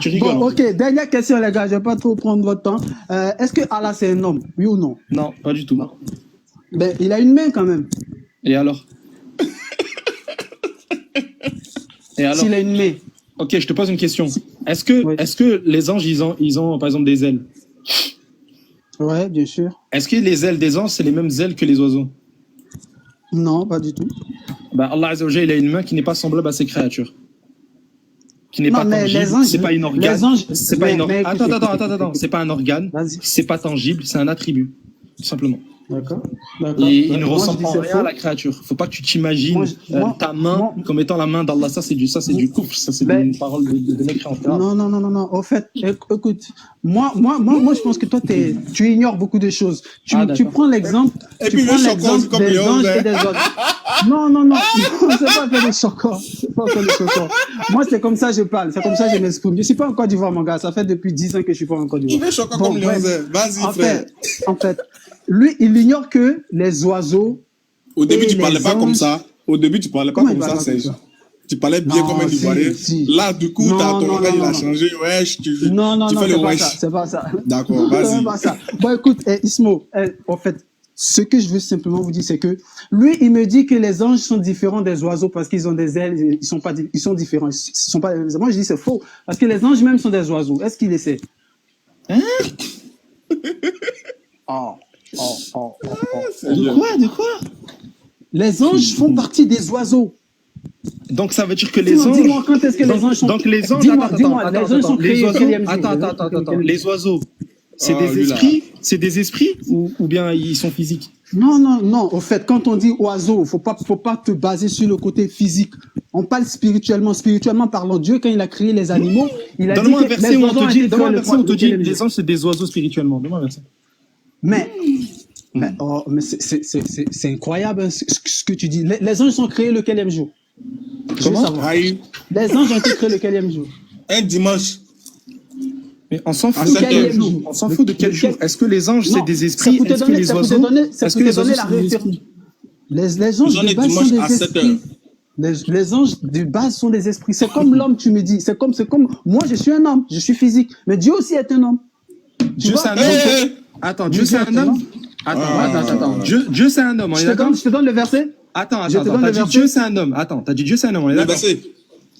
Tu rigoles. Bon, ok, dernière question, les gars, je vais pas trop prendre votre temps. Est-ce que Allah c'est un homme, oui ou non? Non, pas du tout. Ben, il a une main quand même. Et alors? S'il a une main. Ok, je te pose une question. Est-ce que les anges, ils ont par exemple des ailes? Ouais, bien sûr. Est-ce que les ailes des anges, c'est les mêmes ailes que les oiseaux? Non, pas du tout. Bah, Allah Azza wa Jalla, il a une main qui n'est pas semblable à ses créatures. Qui n'est pas tangible, c'est pas une organe. C'est pas une organe. Attends, c'est pas un organe, c'est pas tangible, c'est un attribut, tout simplement. D'accord. Et il ne ressemble en rien à la créature. Faut pas que tu t'imagines ta main comme étant la main d'Allah. Ça, c'est du coufre. Ça, c'est une parole de mécréant. Non. Au fait, écoute, moi, je pense que toi, tu ignores beaucoup de choses. Tu prends l'exemple. Et puis, des anges et des autres. Non, c'est pas faire des chocos. Moi, c'est comme ça que je parle. C'est comme ça que je m'exprime. Je suis pas en Côte d'Ivoire, mon gars. Ça fait depuis 10 ans que je suis pas en Côte d'Ivoire. Il fait choquant comme Léonzé. Vas-y, frère. En fait, lui, il ignore que les oiseaux. Au début, tu parlais pas comme ça. Serge. Tu parlais bien comme un Ivoirien. Là, du coup, ton langage, il a changé. Wesh, tu fais le wesh. C'est pas ça. D'accord, vas-y. C'est pas ça. Bon, écoute, Ismo, en fait, ce que je veux simplement vous dire, c'est que lui, il me dit que les anges sont différents des oiseaux parce qu'ils ont des ailes, ils sont différents. Ils sont pas, moi, je dis c'est faux. Parce que les anges même sont des oiseaux. Est-ce qu'il le sait? De quoi? Les anges font partie des oiseaux. Donc ça veut dire que les anges. Dis-moi quand est-ce que les anges sont. Donc les anges. Dis-moi, les anges sont créés. Attends. Les oiseaux, c'est des esprits, ou bien ils sont physiques? Non. Au fait, quand on dit oiseau, faut pas te baser sur le côté physique. On parle spirituellement. Spirituellement parlant, Dieu, quand il a créé les animaux, il a dit que les oiseaux on te dit les anges c'est des oiseaux spirituellement. Donne-moi un verset. Mais c'est incroyable ce que tu dis. Les anges sont créés le quelième jour? Comment? Les anges ont été créés le quelième jour? Un dimanche. Mais on s'en fout de quel jour? Est-ce que les anges c'est des esprits? Est-ce que les oiseaux? Est-ce que les oiseaux sont des esprits? Les anges de base sont des esprits. Les anges de base sont des esprits. C'est comme l'homme, tu me dis. C'est comme moi, je suis un homme, je suis physique. Mais Dieu aussi est un homme. Dieu c'est un homme. Attends, Dieu c'est un homme. Attends. Dieu c'est un homme. Je te donne le verset. Attends. T'as dit Dieu c'est un homme. Attends, t'as dit Dieu c'est un homme. On est d'accord.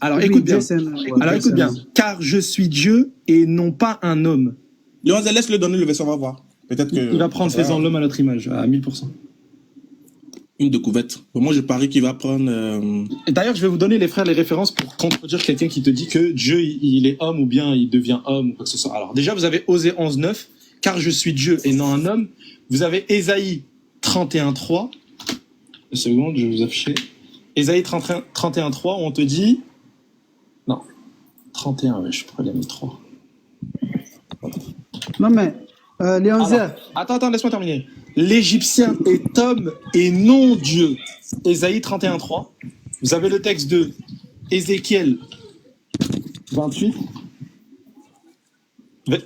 Alors écoute bien. Car je suis Dieu et non pas un homme. Léonzé, laisse-le donner le verset, on va voir. Peut-être que. Il va prendre faisant l'homme à notre image, à 1000%. Une découverte. Moi, je parie qu'il va prendre. Et d'ailleurs, je vais vous donner les références pour contredire quelqu'un qui te dit que Dieu, il est homme ou bien il devient homme ou quoi que ce soit. Alors, déjà, vous avez Osée 11:9, car je suis Dieu et non un homme. Vous avez Ésaïe 31:3. Une seconde, je vais vous afficher. Ésaïe 31:3, où on te dit. Non. 31, ouais, je pourrais la mettre 3. Voilà. Non, mais, Léonzé. Attends, laisse-moi terminer. L'Égyptien est homme et non Dieu. Ésaïe 31:3. Vous avez le texte de Ézéchiel 28.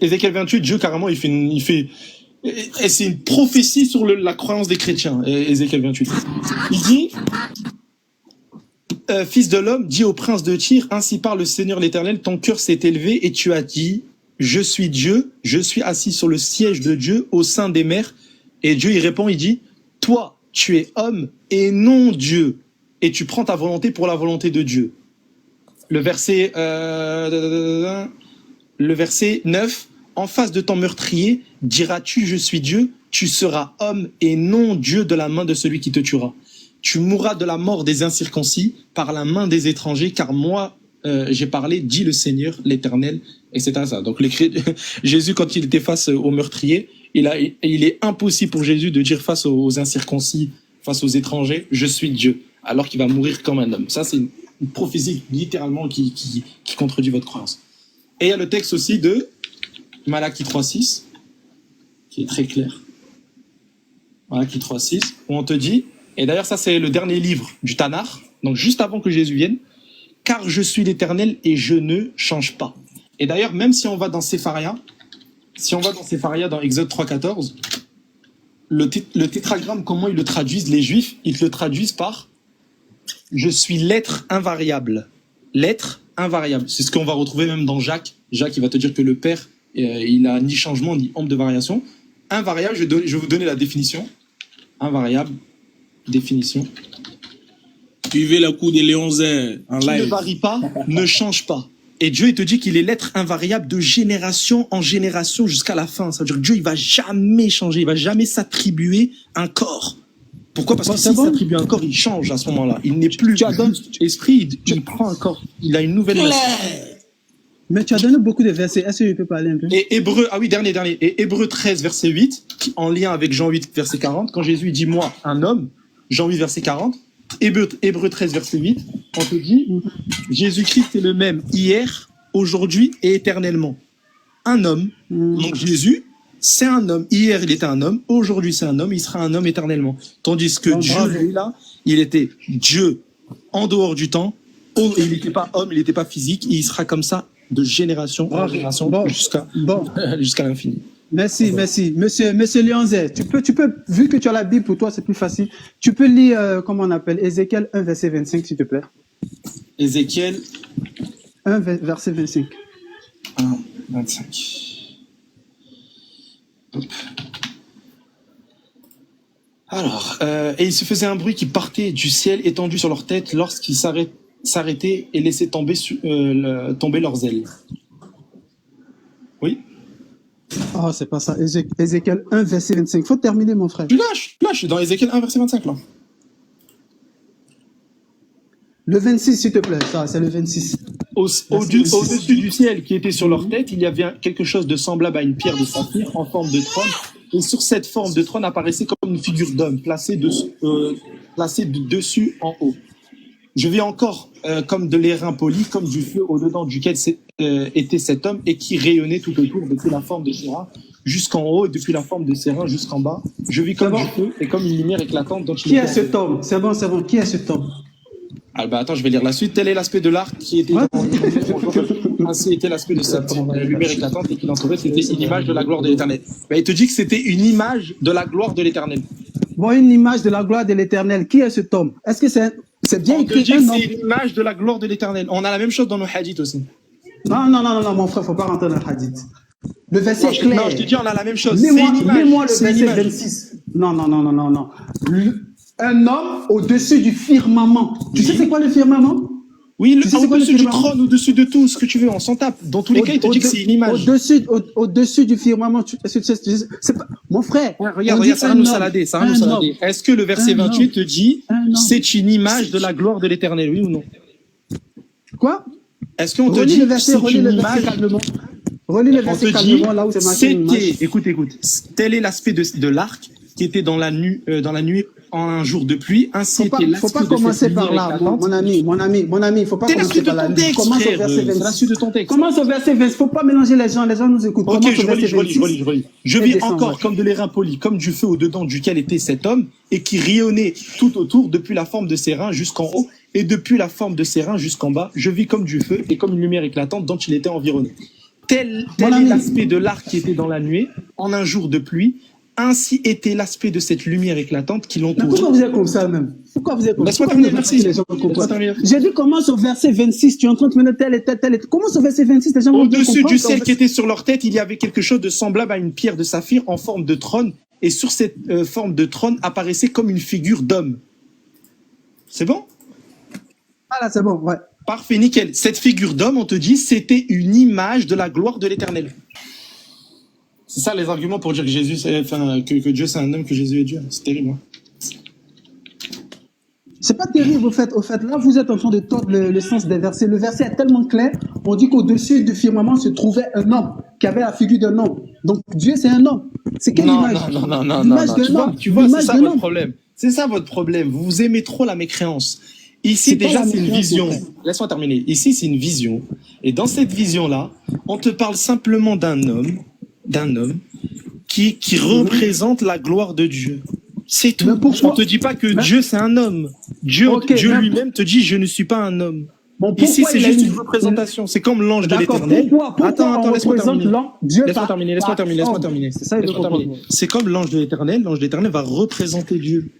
Ézéchiel 28, Dieu carrément, il fait et c'est une prophétie sur la croyance des chrétiens. Ézéchiel 28. Il dit fils de l'homme, dis au prince de Tyr, ainsi parle le Seigneur l'Éternel, ton cœur s'est élevé et tu as dit, je suis Dieu, je suis assis sur le siège de Dieu au sein des mers. Et Dieu, il répond, il dit, toi, tu es homme et non Dieu, et tu prends ta volonté pour la volonté de Dieu. Le verset 9, en face de ton meurtrier, diras-tu, je suis Dieu, tu seras homme et non Dieu de la main de celui qui te tuera. Tu mourras de la mort des incirconcis par la main des étrangers, car moi, j'ai parlé, dit le Seigneur, l'Éternel, etc. Ça. Donc Jésus, quand il était face au meurtrier, il est impossible pour Jésus de dire face aux incirconcis, face aux étrangers, je suis Dieu, alors qu'il va mourir comme un homme. Ça, c'est une prophétie littéralement qui contredit votre croyance. Et il y a le texte aussi de Malachie 3.6, qui est très clair. Malachie 3.6, où on te dit, et d'ailleurs ça c'est le dernier livre du Tanakh, donc juste avant que Jésus vienne, car je suis l'Éternel et je ne change pas. Et d'ailleurs, même si on va dans Sépharia, dans Exode 3.14, le tétragramme, comment ils le traduisent, les Juifs, ils le traduisent par « Je suis l'être invariable ». L'être invariable. C'est ce qu'on va retrouver même dans Jacques. Jacques, il va te dire que le Père, il n'a ni changement ni ombre de variation. Invariable, je vais vous donner la définition. Invariable, définition. Suivez la cour des Léonzais en live. Qui ne varie pas, ne change pas. Et Dieu, il te dit qu'il est l'être invariable de génération en génération jusqu'à la fin. Ça veut dire que Dieu, il va jamais changer, il va jamais s'attribuer un corps. Pourquoi? Parce que s'il s'attribue un corps, il change à ce moment-là. Il n'est plus esprit, il prend un corps. Il a une nouvelle nature. Mais tu as donné beaucoup de versets. Est-ce que je peux parler un peu? Et Hébreu, dernier. Et Hébreu 13, verset 8, en lien avec Jean 8, verset 40, quand Jésus dit « moi, un homme », Jean 8, verset 40, Hébreu 13, verset 8, on te dit « Jésus-Christ est le même hier, aujourd'hui et éternellement ». Un homme, donc Jésus, c'est un homme. Hier, il était un homme. Aujourd'hui, c'est un homme. Il sera un homme éternellement. Tandis que Dieu, lui, là, il était Dieu en dehors du temps. Il n'était pas homme, il n'était pas physique. Et il sera comme ça de génération en génération jusqu'à l'infini. Merci. Monsieur Léonzé, tu peux, vu que tu as la Bible pour toi, c'est plus facile. Tu peux lire, comment on appelle, Ézéchiel 1, verset 25, s'il te plaît. Ézéchiel 1, verset 25. 1, 25. Alors, et il se faisait un bruit qui partait du ciel étendu sur leur tête lorsqu'ils s'arrêtaient et laissaient tomber leurs ailes. Oui? Oh, c'est pas ça. Ézéchiel 1, verset 25. Faut terminer, mon frère. Là, je suis dans Ézéchiel 1, verset 25, là. Le 26, s'il te plaît. Ça, c'est le 26. Au-dessus du ciel qui était sur leur tête, il y avait quelque chose de semblable à une pierre de saphir en forme de trône. Et sur cette forme de trône apparaissait comme une figure d'homme placée de dessus en haut. Je vis encore comme de l'airain poli, comme du feu au-dedans duquel était cet homme et qui rayonnait tout autour depuis la forme de ses reins jusqu'en haut et depuis la forme de ses reins jusqu'en bas. Je vis comme du feu et comme une lumière éclatante. Qui est cet homme? C'est bon. Qui est cet homme? Ah bah attends, je vais lire la suite. Tel est l'aspect de l'arc qui était ainsi était l'aspect de cette lumière éclatante et qui l'entourait. C'était une image de la gloire de l'Éternel. Bah, il te dit que c'était une image de la gloire de l'Éternel. Bon, une image de la gloire de l'Éternel. Qui est cet homme? Est-ce que c'est bien écrit? On te dit que c'est une image de la gloire de l'Éternel. On a la même chose dans nos hadiths aussi. Non, mon frère, faut pas rentrer dans le hadith. Le verset est clair. Non, je te dis, on a la même chose. Mets-moi le verset 26. Non. Un homme au-dessus du firmament. Tu sais c'est quoi le firmament? Oui, au-dessus du trône, au-dessus de tout, ce que tu veux, on s'en tape. Dans tous les cas, il te dit que c'est une image. Au-dessus du firmament, c'est pas... Mon frère, regarde, ça va nous salader. Est-ce que le verset 28 te dit c'est une image de la gloire de l'Éternel, oui ou non? Quoi? Est-ce qu'on te dit c'est une image? Relis le verset calmement, là où c'est marqué une image. Écoute. Tel est l'aspect de l'arc qui était dans la nuit en un jour de pluie. Ainsi était l'aspect. Faut pas commencer par là, mon ami. Faut pas commencer par là. Commence au verset 26. C'est la suite de ton texte. Commence au verset 26. Faut pas mélanger les gens nous écoutent. Ok, je relis. Je vis encore comme de l'airain poli, comme du feu au-dedans duquel était cet homme, et qui rayonnait tout autour depuis la forme de ses reins jusqu'en haut, et depuis la forme de ses reins jusqu'en bas. Je vis comme du feu et comme une lumière éclatante dont il était environné. Tel est l'aspect de l'arc qui était dans la nuée, en un jour de pluie. Ainsi était l'aspect de cette lumière éclatante qui l'entourait. Pourquoi vous êtes comme ça même? Pourquoi vous êtes comme ça? Laisse-moi terminer, merci. J'ai dit commence au verset 26, tu es en train de mener tel et tel. Commence au verset 26, les gens vont bien comprendre. Au-dessus du ciel qui était sur leur tête, il y avait quelque chose de semblable à une pierre de saphir en forme de trône. Et sur cette forme de trône apparaissait comme une figure d'homme. C'est bon? Ah là, c'est bon, ouais. Parfait, nickel. Cette figure d'homme, on te dit, c'était une image de la gloire de l'Éternel. C'est ça les arguments pour dire que Jésus, que Dieu c'est un homme, que Jésus est Dieu. C'est terrible. Hein. C'est pas terrible au fait. Là, vous êtes en train de tordre le sens des versets. Le verset est tellement clair. On dit qu'au-dessus du firmament se trouvait un homme qui avait la figure d'un homme. Donc Dieu, c'est un homme. C'est quelle image? Non. Tu vois, c'est ça votre problème. C'est ça votre problème. Vous aimez trop la mécréance. Ici, déjà, c'est une vision. Laisse-moi terminer. Ici, c'est une vision. Et dans cette vision-là, on te parle simplement d'un homme qui représente la gloire de Dieu. C'est tout. On te dit pas que Dieu, c'est un homme. Dieu lui-même te dit, je ne suis pas un homme. Bon, ici, c'est juste une représentation. C'est comme l'ange de l'Éternel. Attends, laisse-moi terminer. C'est comme l'ange de l'Éternel. L'ange de l'Éternel va représenter Dieu.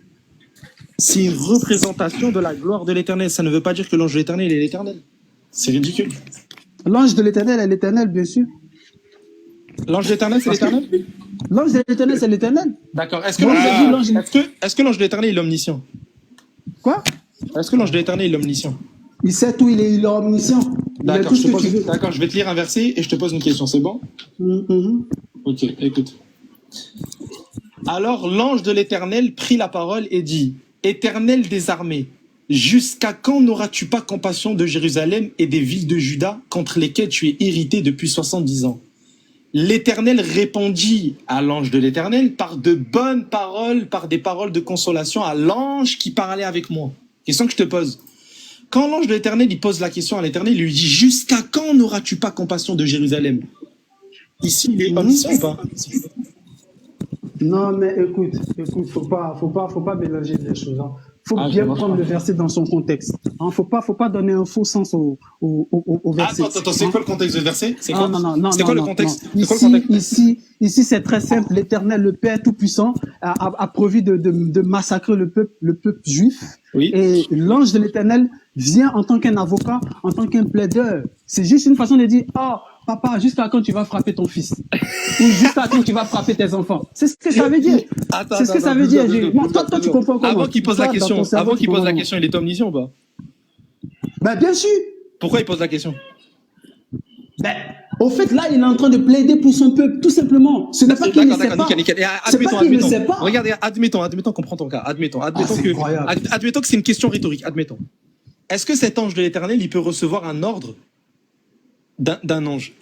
C'est une représentation de la gloire de l'Éternel. Ça ne veut pas dire que l'ange de l'Éternel est l'Éternel. C'est ridicule. L'ange de l'Éternel est l'Éternel, bien sûr. L'ange de l'Éternel, c'est l'Éternel? L'ange de l'Éternel, c'est l'Éternel. D'accord. Est-ce que l'ange de l'Éternel est omniscient? Quoi? Est-ce que l'ange de l'Éternel est omniscient? Il sait tout, il est omniscient. D'accord, je vais te lire un verset et je te pose une question, c'est bon? Ok, écoute. Alors l'ange de l'Éternel prit la parole et dit, Éternel des armées, jusqu'à quand n'auras-tu pas compassion de Jérusalem et des villes de Juda contre lesquelles tu es irrité depuis 70 ans? L'Éternel répondit à l'ange de l'Éternel par de bonnes paroles, par des paroles de consolation à l'ange qui parlait avec moi. Question que je te pose. Quand l'ange de l'Éternel, il pose la question à l'Éternel, il lui dit, jusqu'à quand n'auras-tu pas compassion de Jérusalem? Ici, il est omniscient ou pas? Non, mais écoute, faut pas mélanger les choses. Hein. Faut bien prendre le verset dans son contexte. Hein, faut pas donner un faux sens au verset. Attends, c'est quoi le contexte du verset? C'est quoi, c'est quoi le contexte? Ici, c'est très simple. L'Éternel, le Père Tout-Puissant, a prévu de massacrer le peuple juif. Oui. Et l'ange de l'Éternel vient en tant qu'un avocat, en tant qu'un plaideur. C'est juste une façon de dire, oh, papa, jusqu'à quand tu vas frapper ton fils? Ou jusqu'à quand tu vas frapper tes enfants? C'est ce que ça veut dire. C'est ce que ça veut dire. Toi, tu comprends comment? Avant qu'il pose la question, il est omniscient ou pas? Ben, bien sûr. Pourquoi il pose la question? Ben, au fait, là, il est en train de plaider pour son peuple, tout simplement. Ce n'est pas qu'il ne sait pas. C'est pas qu'il ne sait pas. Regarde, admettons qu'on prend ton cas. Admettons que c'est une question rhétorique. Admettons. Est-ce que cet ange de l'Éternel, il peut recevoir un ordre d'un ange?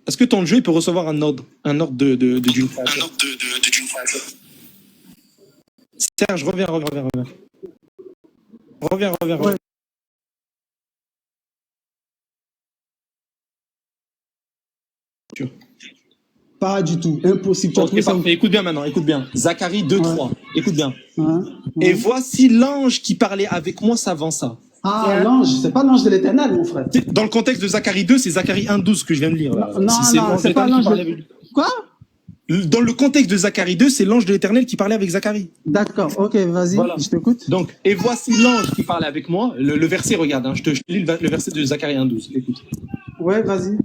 Est-ce que ton Dieu, il peut recevoir un ordre d'une créature? Serge, reviens. Reviens. Ouais. Pas du tout, impossible. Okay, parfait. Écoute bien maintenant, Zacharie 2:3, écoute bien. Et voici l'ange qui parlait avec moi s'avança. Ah, l'ange, c'est pas l'ange de l'Éternel, mon frère. Dans le contexte de Zacharie 2, c'est Zacharie 1:12 que je viens de lire. Non, c'est pas l'ange de... Quoi? Dans le contexte de Zacharie 2, c'est l'ange de l'Éternel qui parlait avec Zacharie. D'accord, ok, vas-y, voilà. Je t'écoute. Donc, et voici l'ange qui parlait avec moi. Le verset, regarde, hein, je te lis le verset de Zacharie 1:12, écoute. Ouais, vas-y.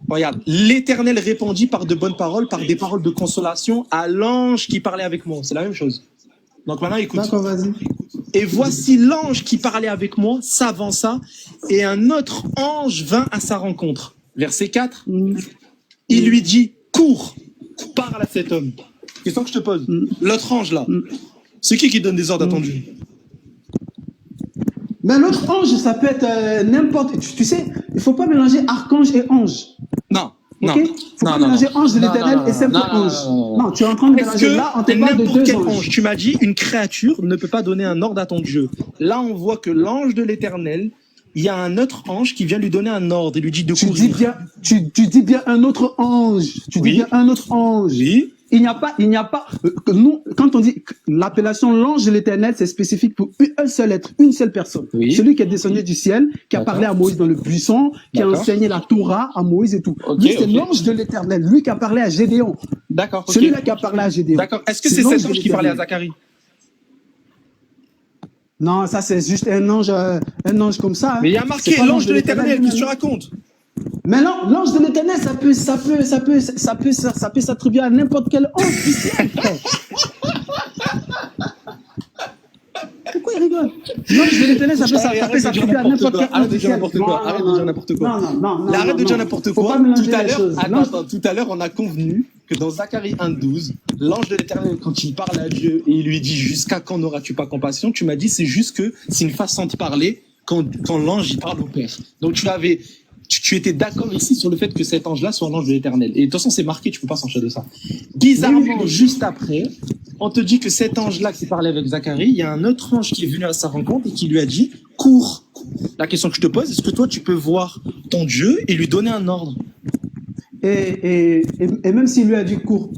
Regarde, l'Éternel répondit par de bonnes paroles, par des paroles de consolation à l'ange qui parlait avec moi. C'est la même chose. Donc maintenant, écoute. D'accord, vas-y. Et voici l'ange qui parlait avec moi s'avança et un autre ange vint à sa rencontre. Verset 4. Il lui dit, cours, parle à cet homme. Question que je te pose. L'autre ange là, c'est qui donne des ordres à ton Dieu? Mais l'autre ange, ça peut être n'importe... Tu sais, il ne faut pas mélanger archange et ange. Non. Okay? Faut pas mélanger ange de l'Éternel et simple ange. Non, tu es en train de mélanger là, on te parle de deux anges. Tu m'as dit, une créature ne peut pas donner un ordre à ton Dieu. Là, on voit que l'ange de l'Éternel, il y a un autre ange qui vient lui donner un ordre et lui dit de courir. Tu dis bien un autre ange. Tu dis bien un autre ange. Oui. il n'y a pas, nous, quand on dit l'appellation l'ange de l'éternel, c'est spécifique pour un seul être, une seule personne. Oui. Celui qui est descendu du ciel, qui a parlé à Moïse dans le buisson, qui a enseigné la Torah à Moïse et tout. Lui, c'est l'ange de l'éternel. Lui qui a parlé à Gédéon. D'accord. Celui-là qui a parlé à Gédéon. D'accord. Est-ce que c'est cet ange qui parlait à Zacharie? Non, ça c'est juste un ange comme ça. Mais il y a marqué l'ange de l'éternel, qu'est-ce que tu racontes? Mais non, l'ange de l'éternel, ça peut s'attribuer à n'importe quel ange du ciel, frère. Pourquoi il rigole? L'ange de l'éternel, ça peut s'attribuer à n'importe quel ange. Arrête de dire n'importe quoi. Arrête de dire n'importe quoi. Non. Arrête de dire n'importe quoi. Tout à l'heure, on a convenu que dans Zacharie 1,12, l'ange de l'éternel, quand il parle à Dieu et il lui dit jusqu'à quand n'auras-tu pas compassion, tu m'as dit c'est juste que c'est une façon de parler quand l'ange il parle au Père. Donc tu étais d'accord ici sur le fait que cet ange-là soit l'ange de l'éternel. Et de toute façon, c'est marqué, tu peux pas s'en de ça. Bizarrement, juste après, on te dit que cet ange-là qui parlait avec Zacharie, il y a un autre ange qui est venu à sa rencontre et qui lui a dit « Cours ». La question que je te pose, est-ce que toi, tu peux voir ton Dieu et lui donner un ordre? Et même s'il lui a dit « Cours ».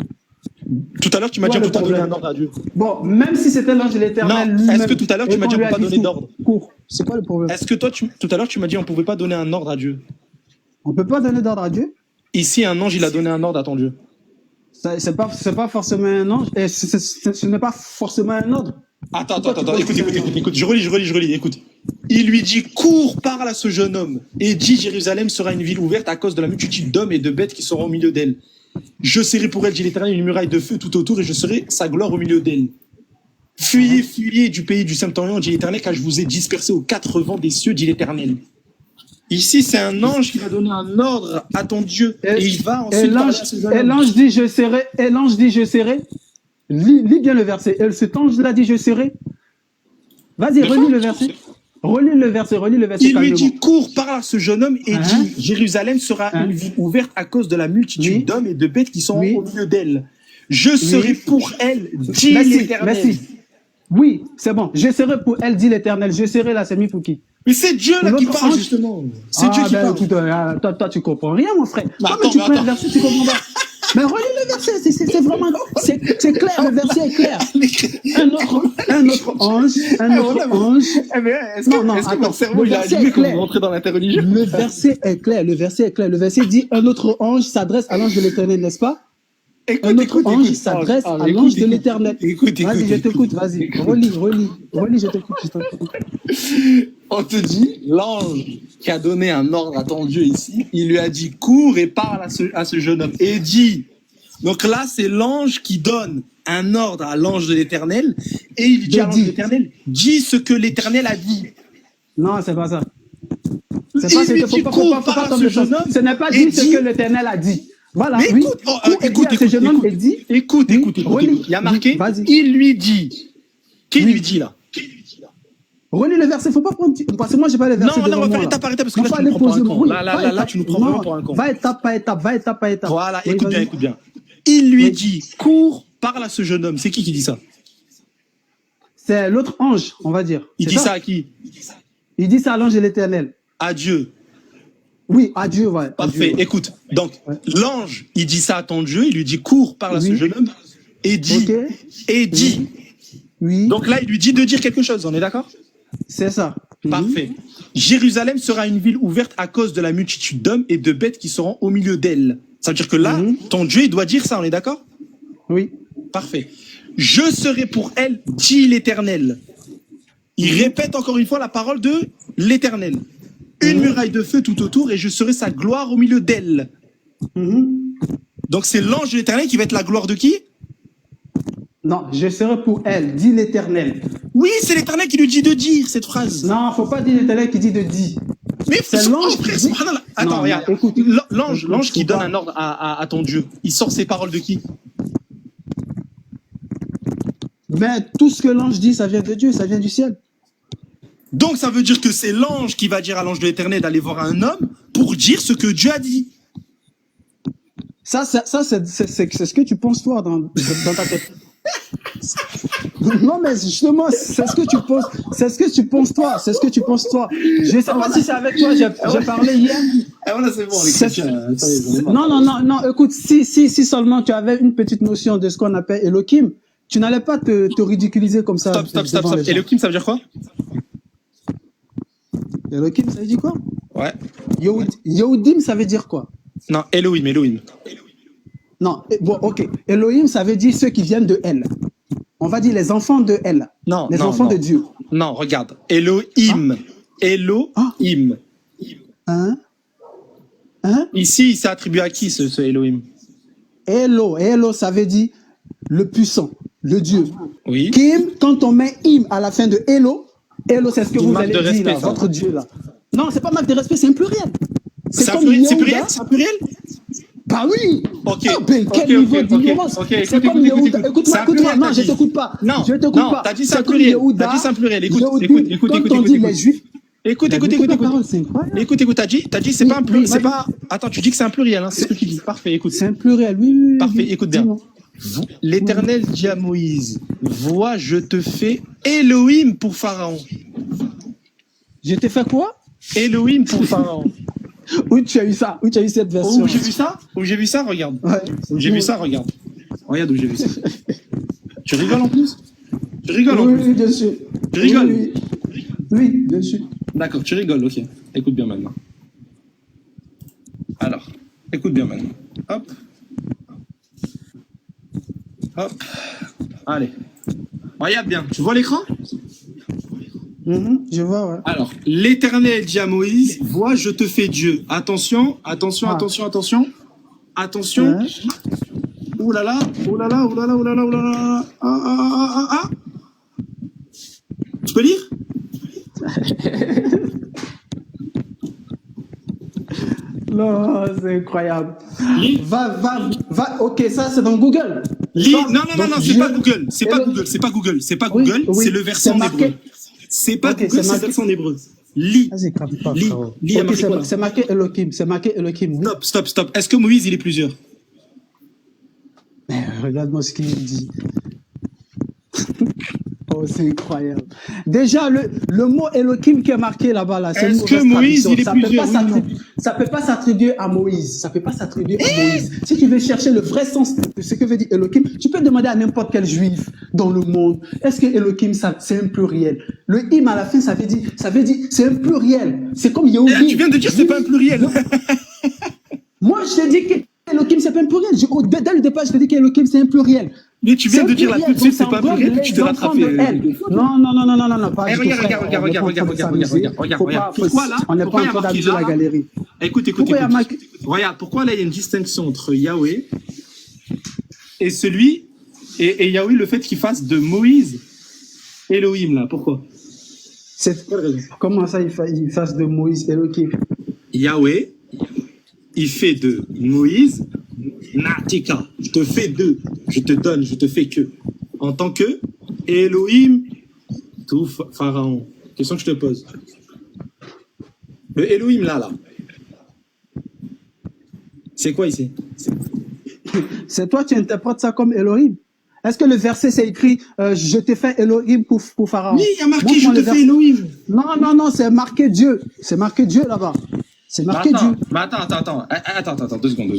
Tout à l'heure, tu m'as dit qu'on peut pas donner un ordre à Dieu. Bon, même si c'était l'ange de l'éternel. Non, est-ce que tout à l'heure, tu m'as dit qu'on ne peut pas donner d'ordre? Cours. C'est quoi le problème? Est-ce que toi, tout à l'heure, tu m'as dit qu'on ne pouvait pas donner un ordre à Dieu? On ne peut pas donner d'ordre à Dieu? Ici, un ange, il a donné un ordre à ton Dieu. C'est pas forcément un ange. Et ce n'est pas forcément un ordre. Attends. Écoute, je relis, écoute. Il lui dit, cours, parle à ce jeune homme, et dis, Jérusalem sera une ville ouverte à cause de la multitude d'hommes et de bêtes qui seront au milieu d'elle. Je serai pour elle, dit l'Éternel, une muraille de feu tout autour, et je serai sa gloire au milieu d'elle. Fuyez du pays du Septentrion, dit l'Éternel, car je vous ai dispersé aux quatre vents des cieux, dit l'Éternel. Ici, c'est un ange qui va donner un ordre à ton Dieu, et il va ensuite parler à ce jeune homme. Et l'ange dit, je serai. Lis bien le verset. Et cet ange-là dit, je serai. Vas-y, relis le verset. Relis le verset. Il lui dit, cours, parle à ce jeune homme et dit, Jérusalem sera une ville ouverte à cause de la multitude d'hommes et de bêtes qui sont au milieu d'elle. Je serai pour elle, dit l'Éternel. Merci. Oui, c'est bon. Je serai pour elle, dit l'Éternel. Je serai là, c'est mis pour qui? Mais c'est Dieu là qui parle, justement. C'est Dieu qui parle. Écoute, toi, tu comprends rien, mon frère. Toi, tu prends le verset, tu comprends pas. Mais relis le verset, c'est vraiment... C'est clair, le verset est clair. Un autre ange. Est-ce que mon cerveau, il a allumé quand vous rentrez dans l'interreligion? Le verset est clair. Le verset dit, un autre ange s'adresse à l'ange de l'Éternel, n'est-ce pas? Un autre ange s'adresse à l'ange de l'Éternel. Vas-y, je t'écoute, vas-y. Relis, je t'écoute. On te dit, l'ange qui a donné un ordre à ton Dieu ici, il lui a dit, cours et parle à ce jeune homme. Et dit, donc là, c'est l'ange qui donne un ordre à l'ange de l'Éternel, et il dit à l'ange de l'Éternel, dis ce que l'Éternel a dit. Non, c'est pas ça. C'est pas ce n'est pas dit ce que l'Éternel a dit. Voilà, mais oui. Écoute, il y a marqué, il lui dit. Qui lui dit là? Relis le verset, faut pas prendre... Parce que moi, j'ai pas les versets. Non, on va faire étape par étape, parce que là, tu nous prends pour un con. Là, tu nous prends vraiment pour un con. Va étape par étape. Voilà, écoute bien. Il lui dit, cours, parle à ce jeune homme. C'est qui dit ça? C'est l'autre ange, on va dire. Il dit ça à qui? Il dit ça à l'ange de l'Éternel. À Dieu. Oui, à Dieu, ouais. Parfait, écoute. Donc, l'ange, il dit ça à ton Dieu, il lui dit, cours, parle à ce jeune homme, et dit. Oui. Donc là, il lui dit de dire quelque chose, on est d'accord? C'est ça. Parfait. Jérusalem sera une ville ouverte à cause de la multitude d'hommes et de bêtes qui seront au milieu d'elle. Ça veut dire que là, ton Dieu, il doit dire ça, on est d'accord? Oui. Parfait. Je serai pour elle, dit l'Éternel. Il répète encore une fois la parole de l'Éternel. Une muraille de feu tout autour et je serai sa gloire au milieu d'elle. Donc c'est l'ange de l'Éternel qui va être la gloire de qui? Non, je serai pour elle, dit l'Éternel. Oui, c'est l'Éternel qui lui dit de dire cette phrase. Non, faut pas dire l'Éternel qui dit de dire. Mais c'est l'ange. Attends, regarde. Écoute, l'ange qui donne un ordre à ton Dieu, il sort ses paroles de qui? Mais tout ce que l'ange dit, ça vient de Dieu, ça vient du ciel. Donc ça veut dire que c'est l'ange qui va dire à l'ange de l'Éternel d'aller voir un homme pour dire ce que Dieu a dit. Ça c'est ce que tu penses toi dans ta tête. Non, mais justement, c'est ce que tu penses. C'est ce que tu penses toi. C'est ce que tu penses toi. Je sais pas si c'est avec toi. J'ai parlé hier. Voilà, c'est bon. Non. Écoute, si seulement tu avais une petite notion de ce qu'on appelle Elohim, tu n'allais pas te ridiculiser comme ça. Stop. Elohim, ça veut dire quoi? Elohim, ça veut dire quoi? Ouais. Yehudim, ça veut dire quoi? Non, Elohim. Non, bon, ok. Elohim, ça veut dire ceux qui viennent de El. On va dire les enfants de El. Non, les enfants de Dieu. Non, regarde. Elohim. Elohim. Hein? Ici, c'est attribué à qui ce Elohim? Elo, ça veut dire le puissant, le Dieu. Oui. Kim, quand on met im à la fin de Elo, c'est ce que vous allez dire là, votre Dieu là. Non, c'est pas marque de respect, c'est un pluriel. C'est pluriel? C'est pluriel? Bah oui. Ok. Quel niveau d'ignorance. C'est comme Yehuda. Écoute-moi, non, je t'écoute pas. Non, je t'écoute pas. T'as dit c'est un pluriel. T'as dit c'est un pluriel. Écoute. Quand on dit les Juifs. Écoute. T'as dit c'est pas un pluriel. C'est pas. Attends, tu dis que c'est un pluriel, hein. C'est ce que tu dis. Parfait. Écoute. C'est un pluriel. Oui. Parfait. Écoute bien. L'Éternel dit à Moïse, vois, je te fais Elohim pour Pharaon. Je t'ai fait quoi? Elohim pour Pharaon. Où tu as eu ça? Où tu as eu cette version? Où j'ai vu ça? Regarde. Ouais. Où j'ai vu ça? Regarde. Regarde où j'ai vu ça. Tu rigoles en plus? Oui, bien sûr. Tu rigoles? Oui, bien sûr. D'accord, tu rigoles, ok. Écoute bien maintenant. Alors, écoute bien maintenant. Hop. Allez. Regarde bien. Tu vois l'écran? Je vois, ouais. Alors, l'Éternel dit à Moïse, vois, je te fais Dieu. Attention. Ouh là là. Tu peux lire? Non, c'est incroyable. Va. Ok, ça c'est dans Google. Non, c'est pas Google. C'est pas Google. C'est le verset en hébreu. C'est pas Google, c'est le verset en hébreu. Lis. Lis. C'est marqué Elohim. Stop. Est-ce que Moïse, il est plusieurs? Regarde-moi ce qu'il dit. Oh, c'est incroyable. Déjà, le mot Elohim qui est marqué là-bas, là, c'est est-ce que Moïse, il est plusieurs? Ça peut pas s'attribuer à Moïse. Si tu veux chercher le vrai sens de ce que veut dire Elohim, tu peux demander à n'importe quel juif dans le monde. Est-ce que Elohim, c'est un pluriel? Le im à la fin, ça veut dire, c'est un pluriel. C'est comme Yehudi. Tu viens de dire que c'est pas un pluriel. Moi, je t'ai dit que Elohim, c'est pas un pluriel. Dès le départ, je t'ai dit qu'Elohim, c'est un pluriel. Mais tu viens de dire là tout de suite, c'est pas un pluriel, puis tu te rattrapes. Non, pas du tout. Regarde. Pourquoi là? On n'est pas en train d'amuser la galerie. Écoute. Regarde, pourquoi là, il y a une distinction entre Yahweh et celui, et Yahweh, le fait qu'il fasse de Moïse Elohim, là, pourquoi? Comment ça, il fasse de Moïse Elohim? Yahweh, il fait de Moïse Natika. Je te fais deux. Je te donne, je te fais que. En tant que Elohim, tout Pharaon. Question que je te pose. Le Elohim là. C'est quoi ici? C'est toi, tu interprètes ça comme Elohim. Est-ce que le verset c'est écrit je t'ai fait Elohim pour Pharaon? Oui, il y a marqué je te fais Elohim. Non, c'est marqué Dieu. C'est marqué Dieu là-bas. C'est marqué Dieu. Mais attends, deux secondes.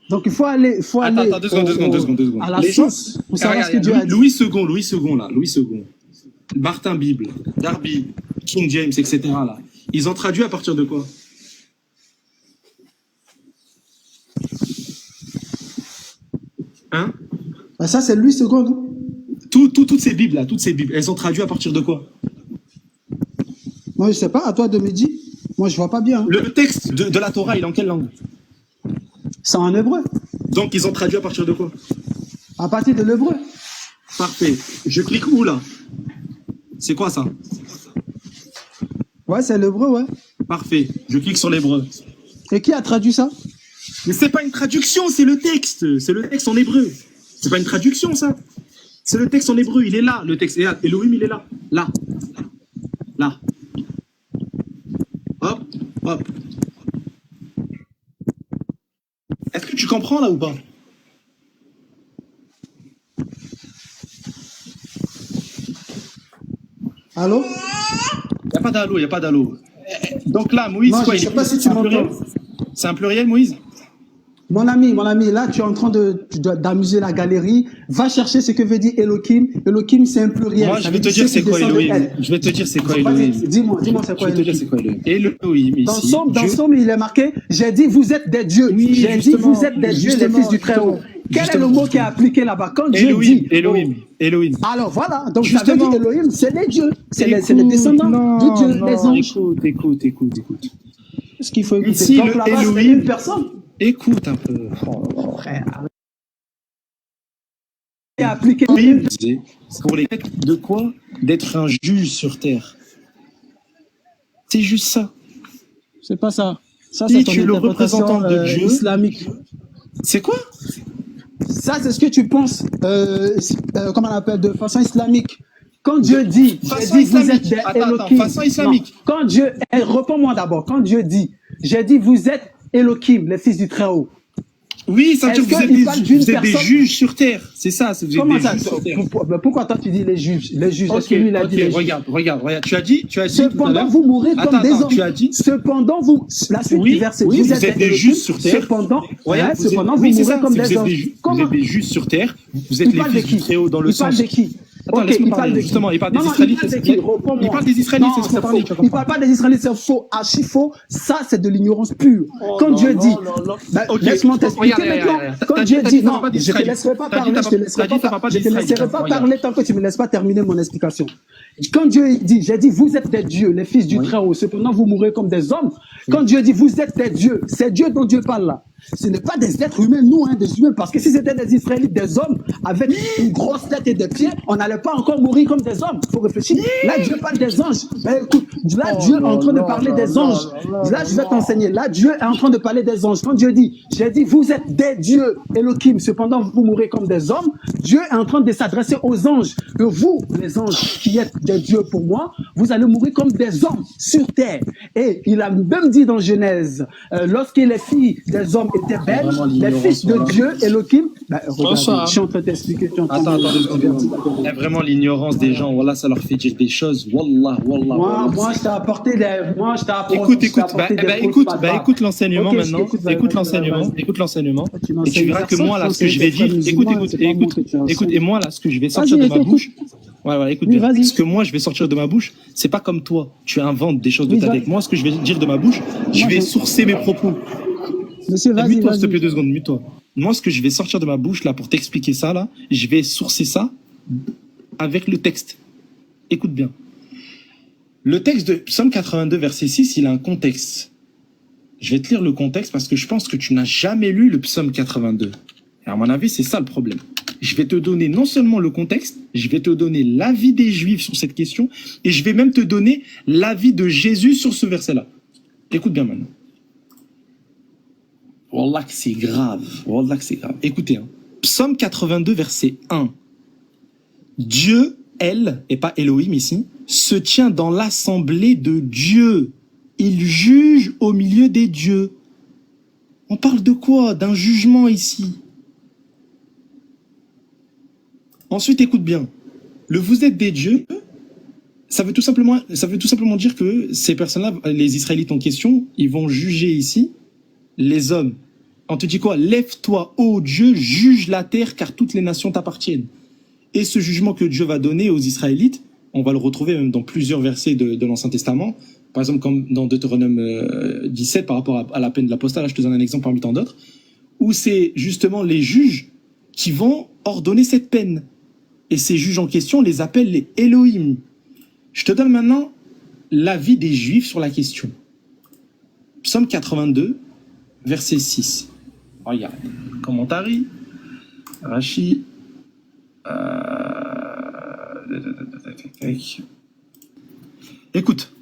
Donc il faut aller. Attends, deux secondes. À la source pour savoir ce que Dieu a dit. Louis II. Martin Bible, Darby, King James, etc. là. Ils ont traduit à partir de quoi? Hein? Bah ça c'est Louis II, non? Toutes ces Bibles là, elles sont traduites à partir de quoi? Moi je sais pas, à toi de me dire. Moi je vois pas bien. Hein. Le texte de la Torah, il est en quelle langue? C'est en hébreu. Donc ils ont traduit à partir de quoi? À partir de l'hébreu. Parfait. Je clique où là? C'est quoi ça? Ouais, c'est l'hébreu, ouais. Parfait. Je clique sur l'hébreu. Et qui a traduit ça? Mais c'est pas une traduction, c'est le texte. C'est le texte en hébreu. C'est pas une traduction, ça. C'est le texte en hébreu. Il est là, le texte. Et là, Elohim, il est là. Là. Hop. Est-ce que tu comprends là ou pas? Allô? Il n'y a pas d'allô, il n'y a pas d'allô. Donc là, Moïse, non, quoi, je ne sais pas si tu m'entends. C'est un pluriel, Moïse? Mon ami, là, tu es en train d'amuser la galerie. Va chercher ce que veut dire Elohim. Elohim, c'est un pluriel. Moi, je vais te dire c'est quoi Elohim. Je vais te dire c'est quoi Elohim. Dis-moi c'est quoi Elohim. Je vais te dire c'est quoi Elohim. Elohim, ici. Dans Somme, il est marqué, j'ai dit, vous êtes des dieux. Oui, j'ai dit, vous êtes des dieux, les fils du Très-Haut. Quel est le mot qui est appliqué là-bas? Quand Dieu dit... Elohim. Alors voilà, donc ça veut dire Elohim, c'est les dieux. C'est les descendants du Dieu, les anges. Écoute. Ce qu'il faut écouter. Ici, donc là-bas, c'est une personne. Écoute un peu. Frère. Et appliquer pour les de quoi? D'être un juge sur terre. C'est juste ça. C'est pas ça. Ça, si c'est ton tu es le représentant de Dieu islamique. C'est quoi? Ça, c'est ce que tu penses, comment on appelle, de façon islamique. Quand Dieu dit, vous êtes des Elohim. Façon islamique. Non. Quand Dieu, réponds-moi d'abord. Quand Dieu dit, j'ai dit, vous êtes Elohim, les fils du Très-Haut. Oui, ça veut dire que vous êtes des juges sur terre. C'est ça, vous êtes Comment des ça juges sur terre. Pourquoi toi tu dis les juges? Les juges, okay, lui, il a dit les regarde. Tu as dit cependant, vous mourrez comme des hommes. Tu as dit. Cependant, vous, la suite du verset, vous êtes des juges sur terre. Cependant, vous mourrez comme des hommes. Vous êtes des juges sur terre. Vous êtes les fils du Très-Haut dans le sens. Il parle de qui? Attends, laisse-moi parler. Justement, il parle des Israélites. Il parle des Israélites, c'est faux. Il ne parle pas des Israélites, c'est faux, archi faux. Ça, c'est de l'ignorance pure. Quand Dieu dit, laisse-moi t'expliquer maintenant. Quand Dieu dit, non, je ne te laisserai pas parler, je ne te laisserai pas parler tant que tu ne me laisses pas terminer mon explication. Quand Dieu dit, j'ai dit, vous êtes des dieux, les fils du Très-Haut, cependant vous mourrez comme des hommes. Quand Dieu dit, vous êtes des dieux, c'est Dieu dont Dieu parle là. Ce n'est pas des êtres humains, nous, des humains, parce que si c'était des Israélites, des hommes, avec une grosse tête et des pieds, on n'allait pas encore mourir comme des hommes. Il faut réfléchir. Là, Dieu parle des anges. Ben, écoute, là, Dieu est en train de parler des anges. Là, je vais t'enseigner. Là, Dieu est en train de parler des anges. Quand Dieu dit, j'ai dit, vous êtes des dieux, Elohim, cependant vous mourrez comme des hommes, Dieu est en train de s'adresser aux anges. Que vous, les anges, qui êtes des dieux pour moi, vous allez mourir comme des hommes sur terre. Et il a même dit dans Genèse, lorsque les filles des hommes étaient belles, les fils de Dieu, Elohim, regarde, je suis en train de t'expliquer. Attends. Il y a vraiment l'ignorance des gens. Voilà, ça leur fait dire des choses. Wallah. Moi, je t'ai apporté des. Écoute l'enseignement maintenant. Écoute l'enseignement. Et tu verras que moi, là, ce que je vais dire. Écoute, et moi, là, ce que je vais sortir de ma bouche. Voilà, écoute bien. Ce que moi, je vais sortir de ma bouche, c'est pas comme toi. Tu inventes des choses de ta tête. Moi, ce que je vais dire de ma bouche, je vais sourcer mes propos. Monsieur, vas-y. Mute-toi, s'il te plaît, 2 secondes, mute-toi. Moi, ce que je vais sortir de ma bouche, là, pour t'expliquer ça, là, je vais sourcer ça avec le texte. Écoute bien. Le texte de Psaume 82, verset 6, il a un contexte. Je vais te lire le contexte parce que je pense que tu n'as jamais lu le Psaume 82. Et à mon avis, c'est ça le problème. Je vais te donner non seulement le contexte, je vais te donner l'avis des Juifs sur cette question, et je vais même te donner l'avis de Jésus sur ce verset-là. Écoute bien maintenant. Wallah que c'est grave. Écoutez, Psaume 82, verset 1. Dieu, elle, et pas Elohim ici, se tient dans l'assemblée de Dieu. Il juge au milieu des dieux. On parle de quoi? D'un jugement ici. Ensuite, écoute bien. Le vous êtes des dieux, ça veut tout simplement dire que ces personnes-là, les Israélites en question, ils vont juger ici les hommes. On te dit quoi? Lève-toi, ô Dieu, juge la terre, car toutes les nations t'appartiennent. Et ce jugement que Dieu va donner aux Israélites, on va le retrouver même dans plusieurs versets de l'Ancien Testament. Par exemple, comme dans Deutéronome 17, par rapport à la peine de l'apostat, là je te donne un exemple parmi tant d'autres, où c'est justement les juges qui vont ordonner cette peine. Et ces juges en question, on les appelle les Elohim. Je te donne maintenant l'avis des Juifs sur la question. Psaume 82, verset 6. Regarde, commentary, Rashi. Écoute,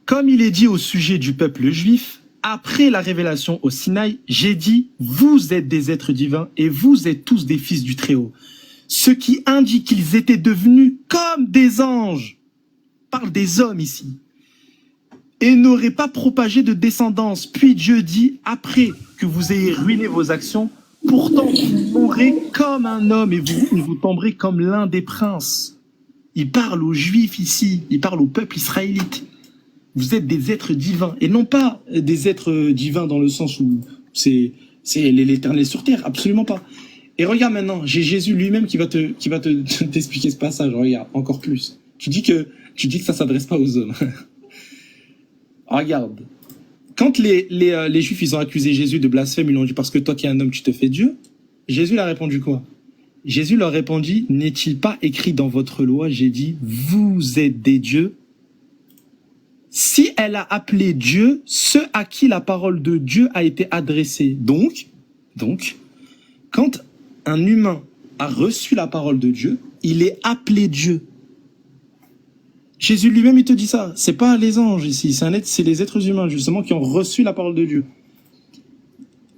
comme il est dit au sujet du peuple juif, après la révélation au Sinaï, j'ai dit, vous êtes des êtres divins et vous êtes tous des fils du Très-Haut. Ce qui indique qu'ils étaient devenus comme des anges. Parle des hommes ici. Et n'auraient pas propagé de descendance. Puis Dieu dit, après que vous ayez ruiné vos actions, pourtant vous mourrez comme un homme et vous tomberez comme l'un des princes. Il parle aux Juifs ici, il parle au peuple israélite. Vous êtes des êtres divins, et non pas des êtres divins dans le sens où c'est l'éternel sur terre, absolument pas. Et regarde maintenant, j'ai Jésus lui-même qui va t'expliquer ce passage. Regarde, encore plus. Tu dis que ça s'adresse pas aux hommes. Regarde. Quand les Juifs, ils ont accusé Jésus de blasphème, ils l'ont dit parce que toi qui es un homme, tu te fais Dieu. Jésus leur a répondu quoi? Jésus leur répondit, n'est-il pas écrit dans votre loi, j'ai dit, vous êtes des dieux? Si elle a appelé Dieu ceux à qui la parole de Dieu a été adressée. Donc, quand un humain a reçu la parole de Dieu, il est appelé Dieu. Jésus lui-même, il te dit ça. C'est pas les anges ici, c'est les êtres humains, justement, qui ont reçu la parole de Dieu.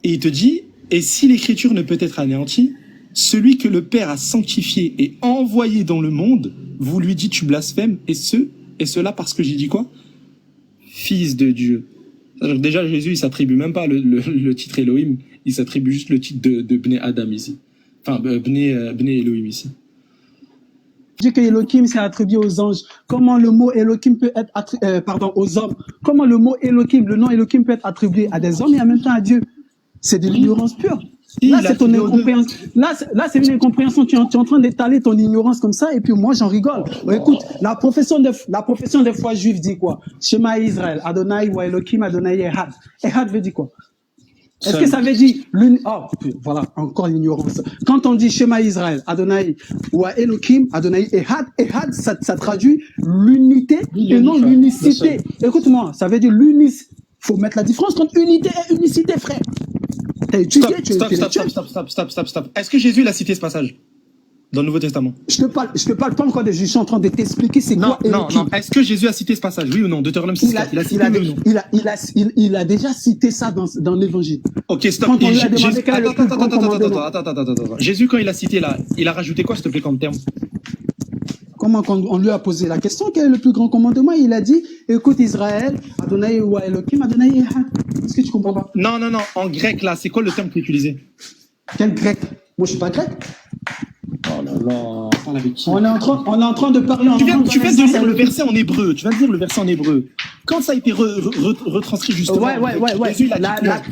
Et il te dit, et si l'écriture ne peut être anéantie, celui que le Père a sanctifié et envoyé dans le monde, vous lui dites, tu blasphèmes, et cela parce que j'ai dit quoi? Fils de Dieu. Alors déjà, Jésus, il s'attribue même pas le titre Elohim, il s'attribue juste le titre de Bné Adam ici. Enfin, Bné Elohim ici. Dit que Elohim c'est attribué aux anges. Comment le mot Elohim peut être aux hommes. Comment le mot Elohim, le nom Elohim peut être attribué à des hommes et en même temps à Dieu. C'est de l'ignorance pure. Là, c'est ton incompréhension. Là, c'est une incompréhension. Tu es en train d'étaler ton ignorance comme ça, et puis moi, j'en rigole. Écoute, la profession de foi juive dit quoi? Shema Israël, Adonai wa Elohim, Adonai Ehad. Ehad veut dire quoi? Est-ce que ça veut dire voilà, encore l'ignorance. Quand on dit Shema Israël, Adonai wa Elohim, Adonai Ehad, Ehad, ça traduit l'unité et non l'unicité. Écoute-moi, ça veut dire l'unicité. Faut mettre la différence entre unité et unicité, frère. Stop. Est-ce que Jésus l'a cité ce passage dans le Nouveau Testament? Je te parle pas encore de Jésus, je suis en train de t'expliquer c'est quoi Elohim. Non. Est-ce que Jésus a cité ce passage? Oui ou non? Deutéronome 6:4. Il a cité oui ou non? Il a déjà cité ça dans l'évangile. Ok, stop. Attends. Jésus, quand il a cité là, il a rajouté quoi, s'il te plaît, comme terme? Comment quand on lui a posé la question, quel est le plus grand commandement? Il a dit, écoute Israël, Adonai wa Elohim, Adonai Ehad. Est-ce que tu comprends pas? Non. En grec, là, c'est quoi le terme qu'il utilisé? Quel grec? Moi, je suis pas grec. Oh là là, parle avec qui? On est en train de parler en Tu viens de lire le verset en hébreu. Quand ça a été retranscrit justement? Ouais.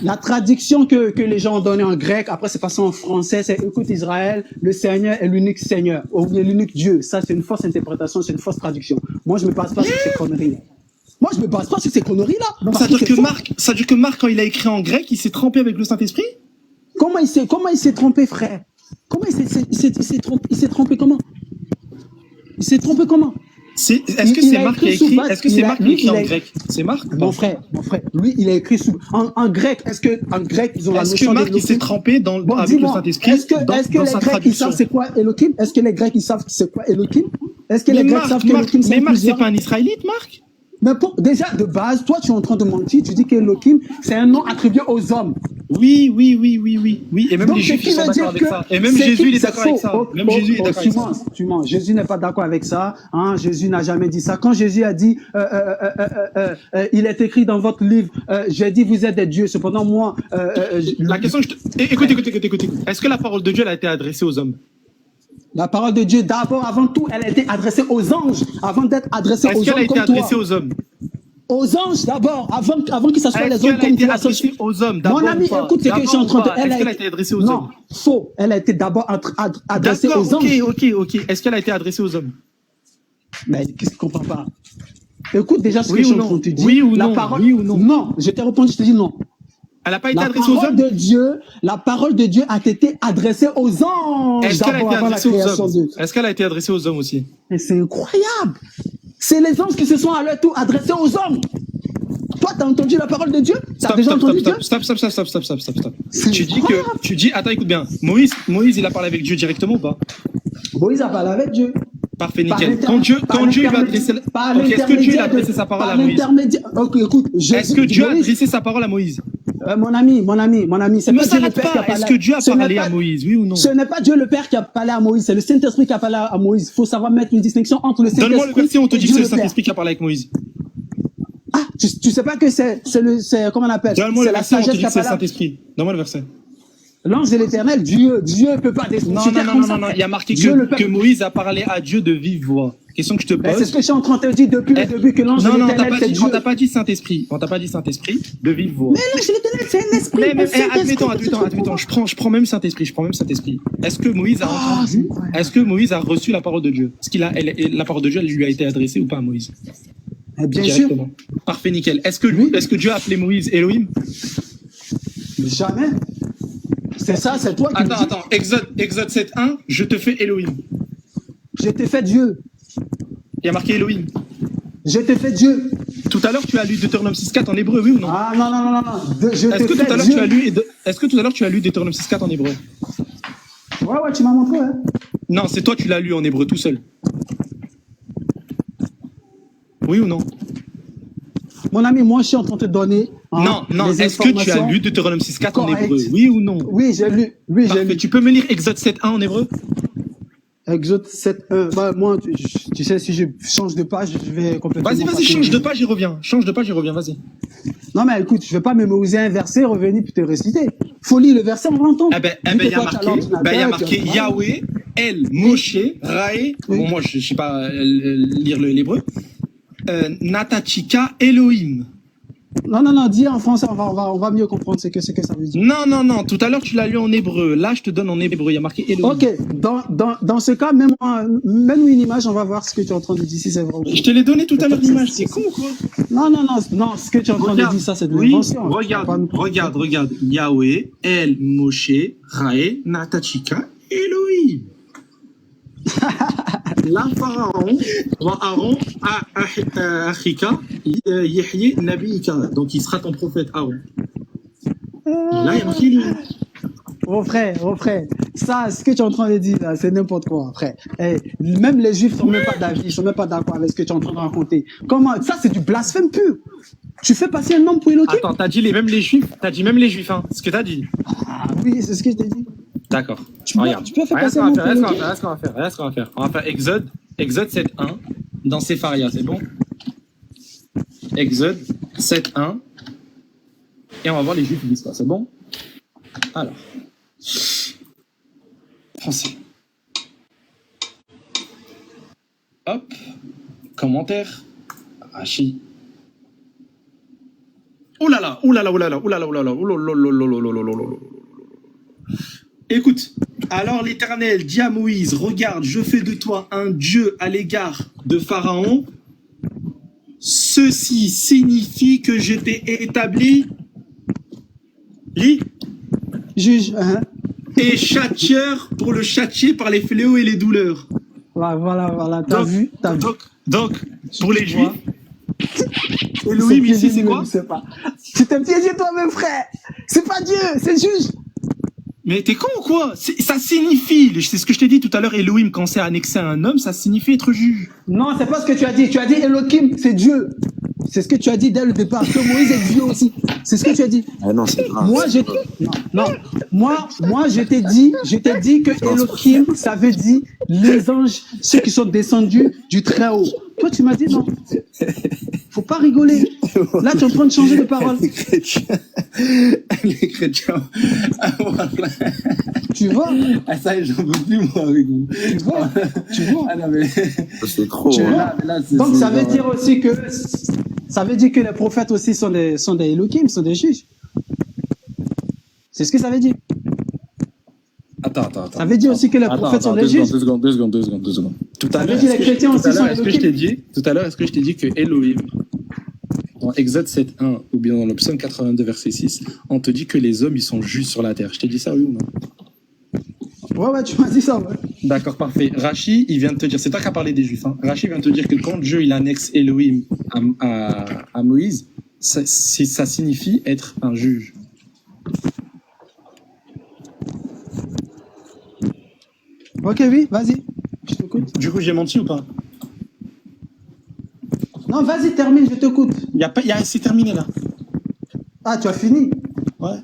La traduction que les gens ont donnée en grec, après c'est passé en français, c'est écoute Israël, le Seigneur est l'unique Seigneur, ou bien l'unique Dieu. Ça, c'est une fausse interprétation, c'est une fausse traduction. Moi, je me base pas sur ces conneries-là. Ça veut dire que Marc, quand il a écrit en grec, il s'est trempé avec le Saint-Esprit? Comment il s'est trompé, frère? Comment il s'est trompé comment? Est-ce que c'est Marc qui a écrit? Est-ce que c'est Marc qui a écrit en grec? C'est Marc? Mon frère, lui, il a écrit en grec. Est-ce que en grec ils ont la notion de Marc il s'est trempé avec le Saint-Esprit? Est-ce que les Grecs ils savent c'est quoi Elohim? Est-ce que les Grecs ils savent c'est quoi Elohim? Est-ce que les Grecs savent qu'Elohim c'est Mais Marc, c'est pas un Israélite, Marc? Mais déjà, de base, toi, tu es en train de mentir. Tu dis que Elohim, c'est un nom attribué aux hommes. Oui. Et même les Juifs, ils sont d'accord avec ça. Et même Jésus, il est d'accord avec ça. Même Jésus, il est d'accord avec ça. Tu mens. Jésus n'est pas d'accord avec ça. Hein? Jésus n'a jamais dit ça. Quand Jésus a dit, il est écrit dans votre livre, j'ai dit, vous êtes des dieux. Cependant, moi, la question, écoute. Est-ce que la parole de Dieu elle a été adressée aux hommes? La parole de Dieu, d'abord, avant tout, elle a été adressée aux anges, avant d'être adressée aux hommes. Est-ce qu'elle a été adressée aux hommes? Aux anges, d'abord, avant que ça soit les hommes comme toi. Adressée aux hommes, mon ami, écoute ce que je suis en train de... Est-ce qu'elle a été adressée aux hommes? Non, faux. Elle a été d'abord adressée aux anges. Ok. Est-ce qu'elle a été adressée aux hommes? Mais qu'est-ce que tu comprends pas? Écoute déjà ce que je suis en train de te dire. Oui ou non? Non, je t'ai répondu, je te dis non. Elle n'a pas été adressée aux hommes? La parole de Dieu a été adressée aux anges. Est-ce qu'elle a été adressée aux hommes? Est-ce qu'elle a été adressée aux hommes aussi? Mais c'est incroyable. C'est les anges qui se sont à leur tour adressés aux hommes. Toi, t'as entendu la parole de Dieu? T'as déjà entendu Dieu? Stop. Tu dis, attends, écoute bien. Moïse, il a parlé avec Dieu directement ou pas? Moïse a parlé avec Dieu. Parfait, nickel. Quand Dieu lui a adressé, est-ce que Dieu a adressé sa parole à Moïse? Ok, écoute. Est-ce que Dieu a adressé sa parole à Moïse? Mon ami, c'est pas Dieu le Père qui a parlé. Est-ce que Dieu a parlé à Moïse, oui ou non? Ce n'est pas Dieu le Père qui a parlé à Moïse, c'est le Saint-Esprit qui a parlé à Moïse. Il faut savoir mettre une distinction entre le Saint-Esprit. Donne-moi le verset où on te dit que c'est le Saint-Esprit qui a parlé avec Moïse. Ah, tu sais pas que c'est comment on appelle? Donne-moi le verset où on te dit que c'est le Saint-Esprit. Donne-moi le verset. L'ange de l'Éternel, Dieu peut pas descendre. Non. Il y a marqué que Moïse a parlé à Dieu de vive voix. question que je te pose. C'est ce que je suis en train de te dire depuis le début, que l'ange de l'éternel, c'est Dieu. On t'a pas dit Saint-Esprit. On t'a pas dit Saint-Esprit de vive voix. Mais l'ange de l'éternel, c'est un esprit. Admettons. Je prends même Saint-Esprit. Est-ce que Moïse a entendu? Est-ce que Moïse a reçu la parole de Dieu? Est-ce qu'il a, la parole de Dieu, elle lui a été adressée ou pas à Moïse? Bien sûr. Parfait, nickel. Est-ce que Dieu a appelé Moïse Elohim? Jamais. C'est ça, c'est toi qui Attends. Exode 7.1, je te fais Elohim. Je t'ai fait Dieu. Il y a marqué Elohim. Je t'ai fait Dieu. Tout à l'heure, tu as lu Deutéronome 6.4 en hébreu, oui ou non? Ah non. Est-ce que tout à l'heure, tu as lu Deutéronome 6.4 en hébreu? Ouais, tu m'as montré, hein. Non, c'est toi, tu l'as lu en hébreu tout seul. Oui ou non? Mon ami, moi, je suis en train de te donner. Non. Est-ce que tu as lu Deutéronome 6.4 en hébreu? Oui ou non? Oui, j'ai lu. Parfait. Tu peux me lire Exode 7.1 en hébreu? Exode 7.1. Moi, tu sais, si je change de page, je vais complètement. Vas-y, change de page, j'y reviens. Vas-y. Non, mais écoute, je vais pas mémoriser un verset, revenir puis te réciter. Faut lire le verset, on va entendre. Il y a marqué Yahweh, El, Moshe, Raé. Bon, moi, je sais pas lire l'hébreu. Natachika, Elohim. Non, dis en français, on va mieux comprendre ce que ça veut dire. Non, tout à l'heure tu l'as lu en hébreu, là je te donne en hébreu, il y a marqué Elohim. Ok, dans ce cas, même une image, on va voir ce que tu es en train de dire, si c'est vrai. Je te l'ai donné tout à l'heure l'image, c'est con ou quoi? Non, ce que tu es en train de dire, ça c'est de l'invention. Regarde, Yahweh, El, Moshe, Raé, Natachika, Elohim. Là, Pharaon, Aaron, Achika, Yehye, Nabiyika. Donc, il sera ton prophète, Aaron. Là, il y a marqué lui. Mon frère, ça, ce que tu es en train de dire, là, c'est n'importe quoi, frère. Même les Juifs sont même pas d'avis, ils sont même pas d'accord avec ce que tu es en train de raconter. Comment? Ça, c'est du blasphème pur. Tu fais passer un homme pour Elohim? Attends, t'as dit même les Juifs, hein, ce que t'as dit. Ah oui, c'est ce que je t'ai dit. D'accord. Regarde. Tu peux faire passer un homme pour Elohim. Regarde ce qu'on va faire. On va faire Exode 7.1 dans Sepharia, c'est bon? Exode 7.1 et on va voir les Juifs qui disent quoi, c'est bon? Alors, français. Hop, commentaire, Rachi. Oulala. Écoute, alors l'Éternel dit à Moïse, regarde, je fais de toi un Dieu à l'égard de Pharaon. Ceci signifie que je t'ai établi juge et châtieur pour le châtier par les fléaux et les douleurs. Voilà, t'as vu. Donc, pour les Juifs, Elohim ici, c'est quoi? Tu t'es piégé toi-même, frère. C'est pas Dieu, c'est le juge. Mais t'es con ou quoi? Ça signifie, c'est ce que je t'ai dit tout à l'heure, Elohim, quand c'est annexé à un homme, ça signifie être juge. Non, c'est pas ce que tu as dit. Tu as dit Elohim, c'est Dieu. C'est ce que tu as dit dès le départ, que Moïse est Dieu aussi. C'est ce que tu as dit. Ah non, c'est grave. Moi, je t'ai dit que Elohim, ça veut dire les anges, ceux qui sont descendus du Très-Haut. Toi, tu m'as dit non. Faut pas rigoler. Là, tu es en train de changer de parole. Les chrétiens. Tu vois? Ah, ça, j'en veux plus, moi, avec vous. Tu vois? Ah, non, mais... C'est trop. Donc, ça veut dire aussi que... Ça veut dire que les prophètes aussi sont des Elohim, sont des juges. C'est ce que ça veut dire. Attends. Ça veut dire aussi que les prophètes sont des juges. Deux secondes. Tout à l'heure, est-ce que je t'ai dit que Elohim, dans Exode 7.1 ou bien dans le psaume 82 verset 6, on te dit que les hommes, ils sont justes sur la terre. Je t'ai dit ça, oui ou non? Ouais, tu m'as dit ça, ouais. D'accord, parfait. Rachi, il vient de te dire, c'est toi qui as parlé des Juifs, hein. Rachi vient de te dire que quand Dieu, il annexe Elohim à Moïse, ça signifie être un juge. Ok, oui, vas-y. Je t'écoute. Du coup, j'ai menti ou pas? Non, vas-y, termine, je t'écoute. C'est terminé là. Ah, tu as fini? Ouais.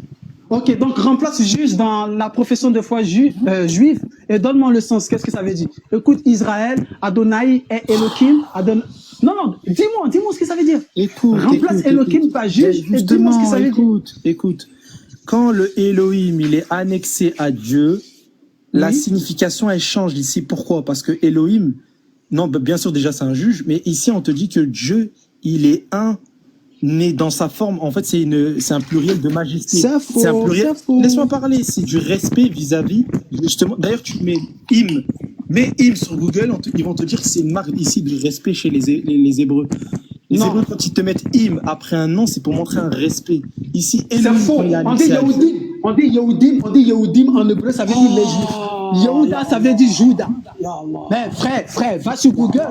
Ok, donc remplace juge dans la profession de foi juive et donne-moi le sens. Qu'est-ce que ça veut dire? Écoute, Israël, Adonai et Elohim. Non, dis-moi ce que ça veut dire. Remplace Elohim par juge et dis-moi ce que ça veut dire. Écoute. Quand le Elohim, il est annexé à Dieu, la signification, elle change ici. Pourquoi? Parce que Elohim, Non, bien sûr, déjà, c'est un juge, mais ici, on te dit que Dieu, il est un, mais dans sa forme, en fait, c'est un pluriel de majesté. C'est un pluriel. Laisse-moi parler, c'est du respect vis-à-vis, justement. D'ailleurs, tu mets him sur Google, ils vont te dire que c'est une marque ici de respect chez les Hébreux. Les Hébreux, quand ils te mettent him après un nom, c'est pour montrer un respect. Ici, c'est faux. On dit Yehudim en hébreu, ça veut dire les Juifs. Yehuda, ça veut dire Judas. Mais frère, va sur Google.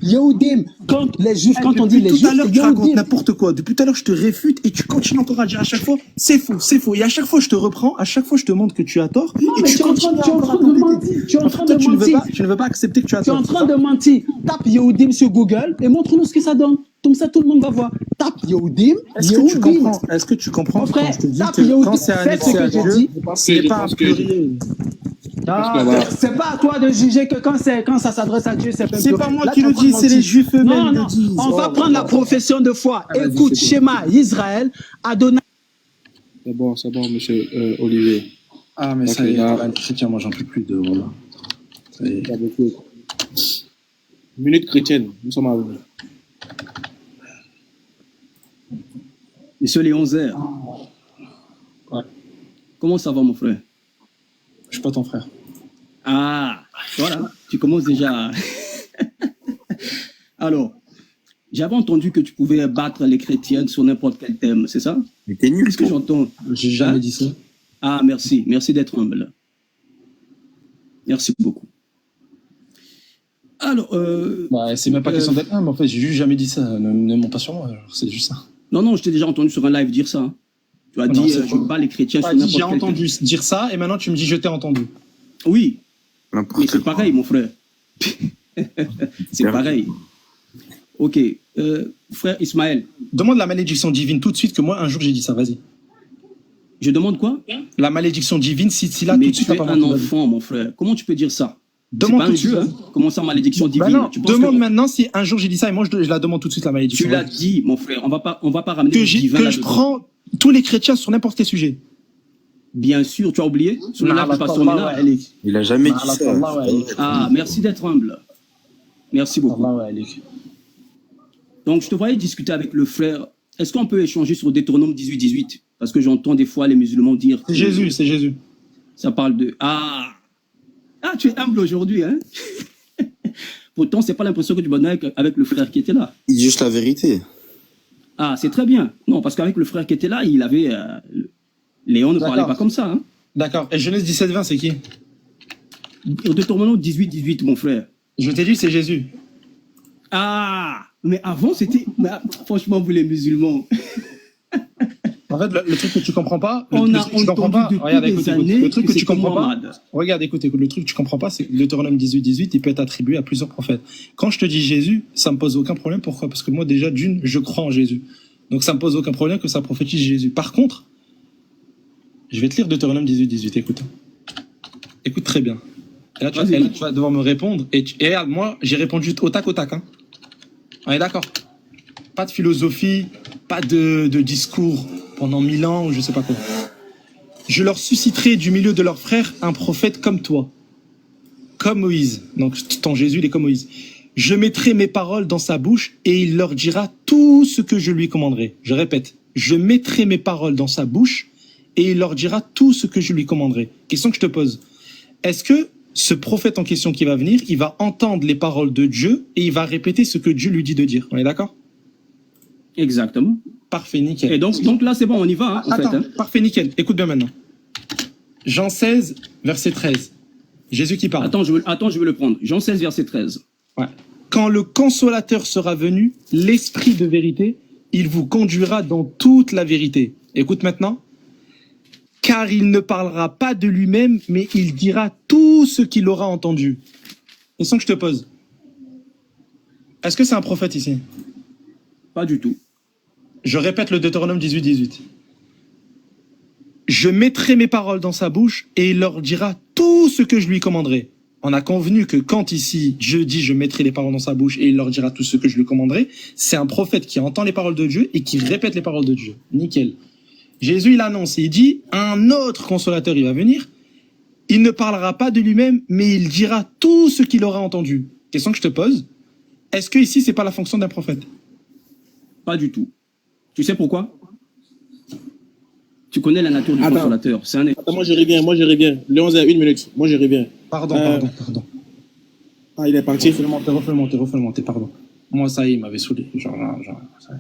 Yehudim, quand les Juifs, quand on dit les Juifs, tout à l'heure, tu racontes n'importe quoi. Depuis tout à l'heure, je te réfute et tu continues encore à dire à chaque fois, c'est faux. Et à chaque fois, je te reprends, à chaque fois, je te montre que tu as tort. Non, et mais tu es en train de mentir. Tu es en train de mentir. Tu ne veux pas accepter que tu as tort. Tu es en train de mentir. Tape Yehudim sur Google et montre-nous ce que ça donne. Comme ça, tout le monde va voir. Tape Yehudim. Est-ce que tu comprends frère, quand je te dis tape que Yehudim. quand c'est annexé à Dieu, ce n'est pas un pluriel. C'est pas à toi de juger que quand ça s'adresse à Dieu, c'est pas C'est pas moi qui le dis, c'est les Juifs eux-mêmes qui le disent. On va prendre la profession de foi. Écoute, schéma Israël, Adonai. C'est bon, monsieur Olivier. Ah, mais ça y est, chrétien, moi j'en peux plus de. Voilà. Ça y est. Minute chrétienne, nous sommes à vous. Monsieur les 11h. Ouais. Comment ça va, mon frère? Je suis pas ton frère. Ah, voilà, tu commences déjà. Alors, j'avais entendu que tu pouvais battre les chrétiens sur n'importe quel thème, c'est ça? Mais t'es nul. Qu'est-ce que j'entends? J'ai jamais dit ça. Ah, merci d'être humble. Merci beaucoup. Alors, c'est même pas question d'être humble, en fait, j'ai juste jamais dit ça. Ne mens pas sur moi, c'est juste ça. Non, je t'ai déjà entendu sur un live dire ça. Hein. Tu as dit, je bats les chrétiens sur n'importe quel thème. J'ai entendu dire ça, et maintenant tu me dis, je t'ai entendu. Oui, mais c'est pareil, mon frère. C'est pareil. Ok, frère Ismaël. Demande la malédiction divine tout de suite, que moi, un jour, j'ai dit ça, vas-y. Je demande quoi? La malédiction divine, si là, mais tout de suite, tu es un enfant, mon frère. Comment tu peux dire ça? Demande c'est pas un Dieu, hein? Comment ça, malédiction divine? Non, demande maintenant si un jour j'ai dit ça, et moi, je la demande tout de suite, la malédiction. Tu l'as dit, mon frère, on va pas ramener le divin que je prends tous les chrétiens sur n'importe quel sujet. Bien sûr, tu as oublié? Il a jamais dit ça. Ah, merci d'être humble. Merci beaucoup. Donc, je te voyais discuter avec le frère. Est-ce qu'on peut échanger sur Deutéronome 18-18? Parce que j'entends des fois les musulmans dire... C'est Jésus, c'est Jésus. Ça parle de... Ah, tu es humble aujourd'hui, hein? Pourtant, c'est pas l'impression que tu m'as avec le frère qui était là. Il dit juste la vérité. Ah, c'est très bien. Non, parce qu'avec le frère qui était là, il avait... Léon ne parlait pas comme ça. Hein. D'accord. Et Genèse 17-20, c'est qui? Deutéronome 18-18, mon frère. Je t'ai dit, c'est Jésus. Ah, mais avant, c'était... Franchement, vous les musulmans... En fait, le truc que tu comprends pas, regarde, écoute, le truc que tu comprends pas, regarde, écoute, le truc que tu comprends pas, c'est que Deutéronome 18-18, il peut être attribué à plusieurs prophètes. Quand je te dis Jésus, ça me pose aucun problème. Pourquoi? Parce que moi, déjà, je crois en Jésus. Donc, ça me pose aucun problème que ça prophétise Jésus. Par contre, je vais te lire Deutéronome 18-18, écoute. Écoute très bien. Et là, tu vas devoir me répondre. Et regarde, moi, j'ai répondu au tac, hein. On est d'accord? Pas de philosophie, pas de discours pendant 1000 ans ou je sais pas quoi. Je leur susciterai du milieu de leurs frères un prophète comme toi, comme Moïse. Donc ton Jésus, il est comme Moïse. Je mettrai mes paroles dans sa bouche et il leur dira tout ce que je lui commanderai. Je répète, je mettrai mes paroles dans sa bouche et il leur dira tout ce que je lui commanderai. Question que je te pose. Est-ce que ce prophète en question qui va venir, il va entendre les paroles de Dieu et il va répéter ce que Dieu lui dit de dire? On est d'accord? Exactement. Parfait, nickel. Et donc là, c'est bon, on y va. Hein, Attends, hein. Parfait, nickel. Écoute bien maintenant. Jean 16, verset 13. Jésus qui parle. Attends, je veux le prendre. Jean 16, verset 13. Ouais. Quand le consolateur sera venu, l'esprit de vérité, il vous conduira dans toute la vérité. Écoute maintenant. Car il ne parlera pas de lui-même, mais il dira tout ce qu'il aura entendu. Question que je te pose. Est-ce que c'est un prophète ici? Pas du tout. Je répète le Deutéronome 18-18. Je mettrai mes paroles dans sa bouche et il leur dira tout ce que je lui commanderai. On a convenu que quand ici, Dieu dit je mettrai les paroles dans sa bouche et il leur dira tout ce que je lui commanderai, c'est un prophète qui entend les paroles de Dieu et qui répète les paroles de Dieu. Nickel. Jésus, il annonce, il dit, un autre consolateur, il va venir. Il ne parlera pas de lui-même, mais il dira tout ce qu'il aura entendu. question que je te pose, est-ce que ici, c'est pas la fonction d'un prophète? Pas du tout. Tu sais pourquoi? Tu connais la nature du consolateur. Attends, moi je reviens. Léon, 1 minute. Moi je reviens. Pardon. Ah, il est parti. Refais le monter, pardon. Moi, ça y est, il m'avait saoulé. Ça y est.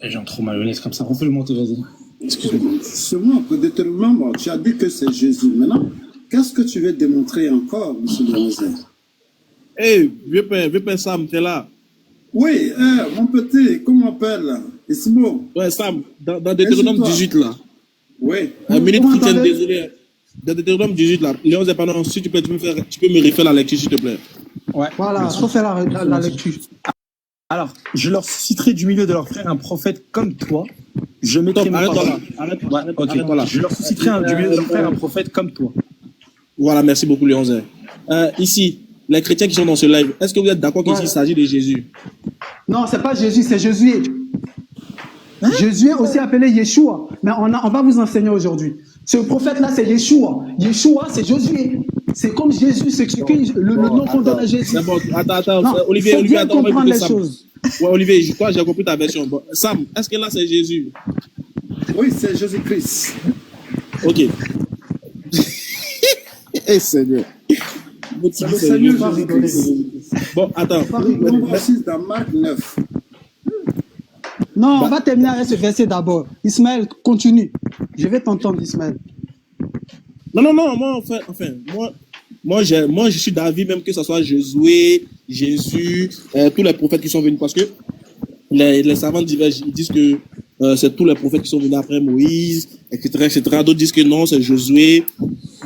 Les gens trop malhonnêtes comme ça. Refais le monter, vas-y. Excuse-moi. Seulement, pour déterminer, tu as dit que c'est Jésus. Maintenant, qu'est-ce que tu veux démontrer encore, M. Léonzel? Vieux père Sam, t'es là? Oui, mon petit, comment on appelle? Ismo. Ouais, Sam, dans Deutéronome 18, là. Oui. Minute chrétienne, désolé. Dans Deutéronome 18, là, Léon Zépanon, si tu peux me refaire la lecture, s'il te plaît. Ouais. Voilà, faut faire la lecture. Alors, je leur susciterai du milieu de leurs frères un prophète comme toi. Je mettrai mes paroles. Arrête-toi là. Je leur susciterai du milieu de leurs frères un prophète comme toi. Voilà, merci beaucoup, Léon Zé. Ici, les chrétiens qui sont dans ce live, est-ce que vous êtes d'accord qu'ici il s'agit de Jésus? Non, c'est pas Jésus, c'est Josué. Jésus est aussi appelé Yeshua. Mais on va vous enseigner aujourd'hui. Ce prophète-là, c'est Yeshua. Yeshua, c'est Josué. C'est comme Jésus, c'est le nom qu'on donne à Jésus. Attends, non, Olivier, attends, comprendre les choses. Ouais, Olivier, je crois que j'ai compris ta version. Bon, Sam, est-ce que là, c'est Jésus? Oui, c'est Jésus-Christ. Ok. Eh, Seigneur. C'est le Seigneur Jésus-Christ. Bon, attends. On va aussi dans Marc 9. Non, on va terminer avec ce verset d'abord. Ismaël, continue. Je vais t'entendre, Ismaël. Non, moi, moi, je suis d'avis même que ce soit Josué, Jésus, tous les prophètes qui sont venus, parce que les savants divergent, ils disent que c'est tous les prophètes qui sont venus après Moïse, etc. D'autres disent que non, c'est Josué.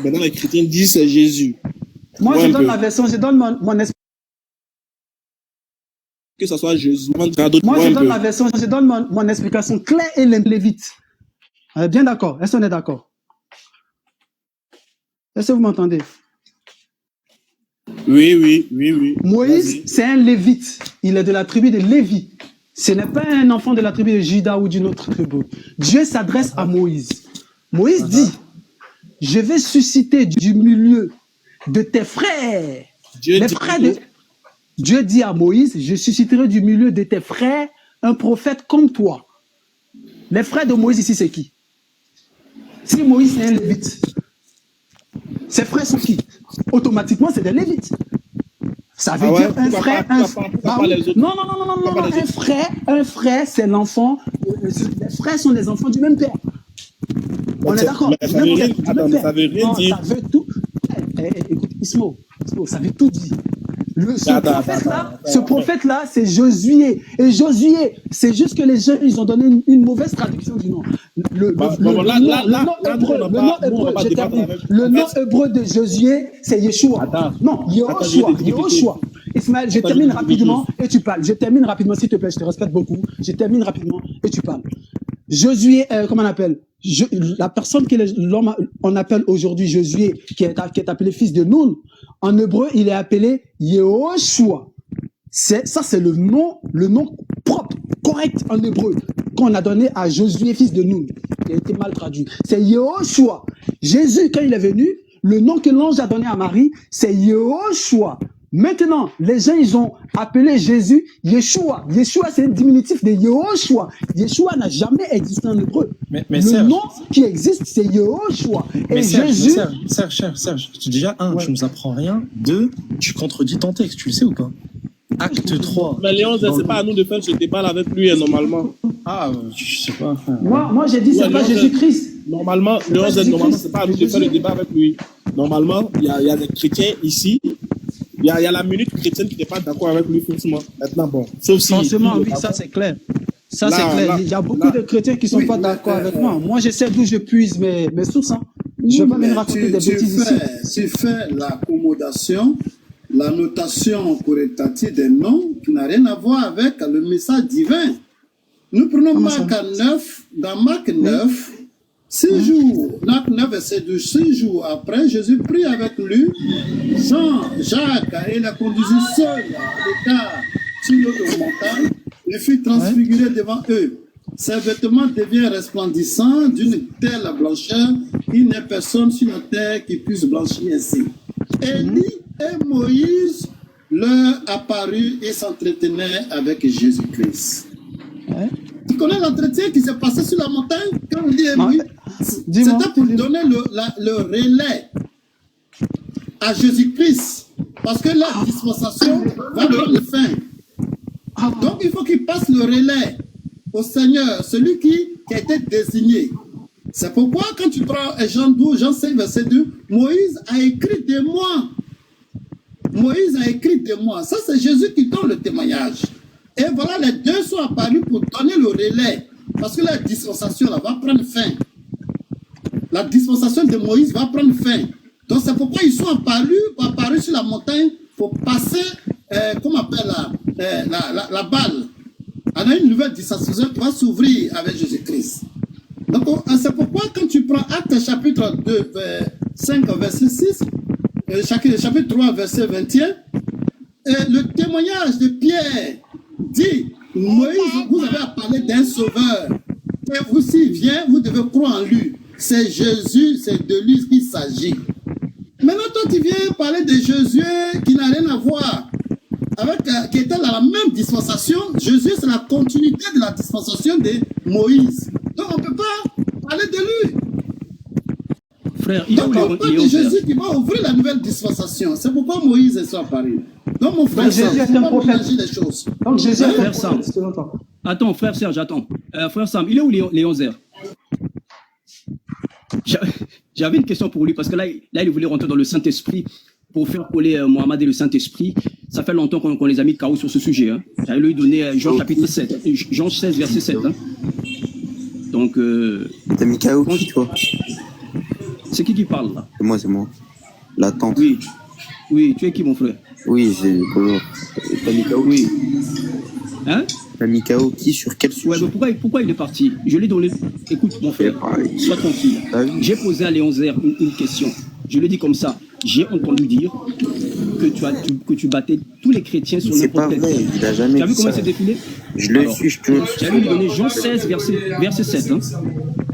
Maintenant, les chrétiens disent c'est Jésus. Moi, je donne la version, je donne mon esprit. Que ce soit Jésus. Moi, je donne la version, je donne mon explication claire et lévite. Bien d'accord. Est-ce qu'on est d'accord? Est-ce que vous m'entendez? Oui. Moïse, c'est un lévite. Il est de la tribu de Lévi. Ce n'est pas un enfant de la tribu de Juda ou d'une autre tribu. Dieu s'adresse à Moïse. Moïse dit, je vais susciter du milieu de tes frères. Dieu dit à Moïse, je susciterai du milieu de tes frères un prophète comme toi. Les frères de Moïse ici, c'est qui? Si Moïse est un lévite, ses frères sont qui? Automatiquement, c'est des lévites. Ça veut dire un frère, Non, un frère, c'est l'enfant. Les frères sont les enfants du même père. On est d'accord? Ça veut rien dire. Ça veut tout. Écoute, Ismo, ça veut tout dire. Ce prophète-là, c'est Josué. Et Josué, c'est juste que les gens, ils ont donné une mauvaise traduction du nom. Le nom hébreu de Josué, c'est Yeshua. Non, Yehoshua. Ismaël, je termine rapidement et tu parles. Je termine rapidement, s'il te plaît, je te respecte beaucoup. Je termine rapidement et tu parles. Josué, comment on appelle? La personne que l'homme on appelle aujourd'hui Josué, qui est appelé fils de Nun, en hébreu, il est appelé Yehoshua. Ça, c'est le nom propre, correct en hébreu, qu'on a donné à Josué, fils de Nun. Il a été mal traduit. C'est Yehoshua. Jésus, quand il est venu, le nom que l'ange a donné à Marie, c'est Yehoshua. Maintenant, les gens, ils ont appelé Jésus Yeshua. Yeshua, c'est un diminutif de Yehoshua. Yeshua n'a jamais existé en hébreu. Mais le Serge, nom qui existe, c'est Yehoshua. Et Jésus... Serge, déjà, tu nous apprends rien. 2, tu contredis ton texte, tu le sais ou pas? Acte 3. Mais Léon, c'est pas à nous de faire ce débat avec lui, normalement. Je sais pas. Moi j'ai dit, c'est pas Jésus-Christ. Normalement, Léon, c'est pas à nous de faire le débat avec lui. Normalement, il y a des chrétiens ici. Il y a la minute chrétienne qui n'est pas d'accord avec lui, forcément. Maintenant, bon. Sauf si. Forcément, oui, ça c'est clair. Ça c'est clair. Il y a beaucoup de chrétiens qui ne sont pas d'accord avec moi. Moi, je sais d'où je puise mes sources. Je ne vais pas me raconter des bêtises ici. Tu fais l'accommodation, la notation correctative des noms qui n'a rien à voir avec le message divin. Nous prenons Marc 9. Dans Marc 9, 6 jours, Marc 9, verset 12, 6 jours après, Jésus prit avec lui, Jean, Jacques, et l'a conduisit seul à l'écart sur l'autre montagne. Il fut transfiguré devant eux. Ses vêtements deviennent resplendissants d'une telle blancheur qu'il n'y a personne sur la terre qui puisse blanchir ainsi. Élie et Moïse leur apparut et s'entretenaient avec Jésus-Christ. Tu connais l'entretien qui s'est passé sur la montagne quand on dit Moïse? C'était pour donner le relais à Jésus-Christ. Parce que la dispensation va prendre fin. Donc il faut qu'il passe le relais au Seigneur, celui qui a été désigné. C'est pourquoi quand tu prends Jean 12, Jean 5, verset 2, Moïse a écrit de moi. Moïse a écrit de moi. Ça, c'est Jésus qui donne le témoignage. Et voilà, les deux sont apparus pour donner le relais. Parce que la dispensation là, va prendre fin. La dispensation de Moïse va prendre fin. Donc c'est pourquoi ils sont apparus sur la montagne pour passer, comment on appelle la balle. On a une nouvelle dispensation qui va s'ouvrir avec Jésus-Christ. Donc c'est pourquoi quand tu prends Actes chapitre 2, 5, verset 6, chapitre 3, verset 21, le témoignage de Pierre dit, Moïse vous avez parlé d'un sauveur. Et vous s'il vient, vous devez croire en lui. C'est Jésus, c'est de lui qu'il s'agit. Maintenant, toi, tu viens parler de Jésus qui n'a rien à voir avec, qui était dans la même dispensation. Jésus, c'est la continuité de la dispensation de Moïse. Donc, on ne peut pas parler de lui. Frère, donc, on parle de Jésus qui va ouvrir la nouvelle dispensation. C'est pourquoi Moïse est apparu. Donc, mon frère, Jésus est un prophète. Les choses. Donc, Jésus est un Frère prophète. Sam. Attends, frère Serge, attends. Frère Sam, il est où Léon Zer? J'avais une question pour lui, parce que là, il voulait rentrer dans le Saint-Esprit pour faire coller Mohamed et le Saint-Esprit. Ça fait longtemps qu'on les a mis KO sur ce sujet. Hein. J'allais lui donner Jean chapitre 7, Jean 16, verset 7. Hein. Donc... T'as mis KO qui, toi? C'est qui parle, là? C'est moi. La tante. Oui, tu es qui, mon frère? Oui, c'est Polo. T'as mis KO oui. Hein? T'as mis KO qui sur quel sujet? Ouais, mais pourquoi il est parti? Je l'ai donné. Écoute, mon frère, sois tranquille. J'ai posé à Léon Zer une question. Je lui ai dit comme ça. J'ai entendu dire que tu battais tous les chrétiens sur n'importe quel thème. Il a jamais tu as vu comment il s'est défilé? Je le suis, je te... J'avais lui donné Jean 16, verset 7. Hein.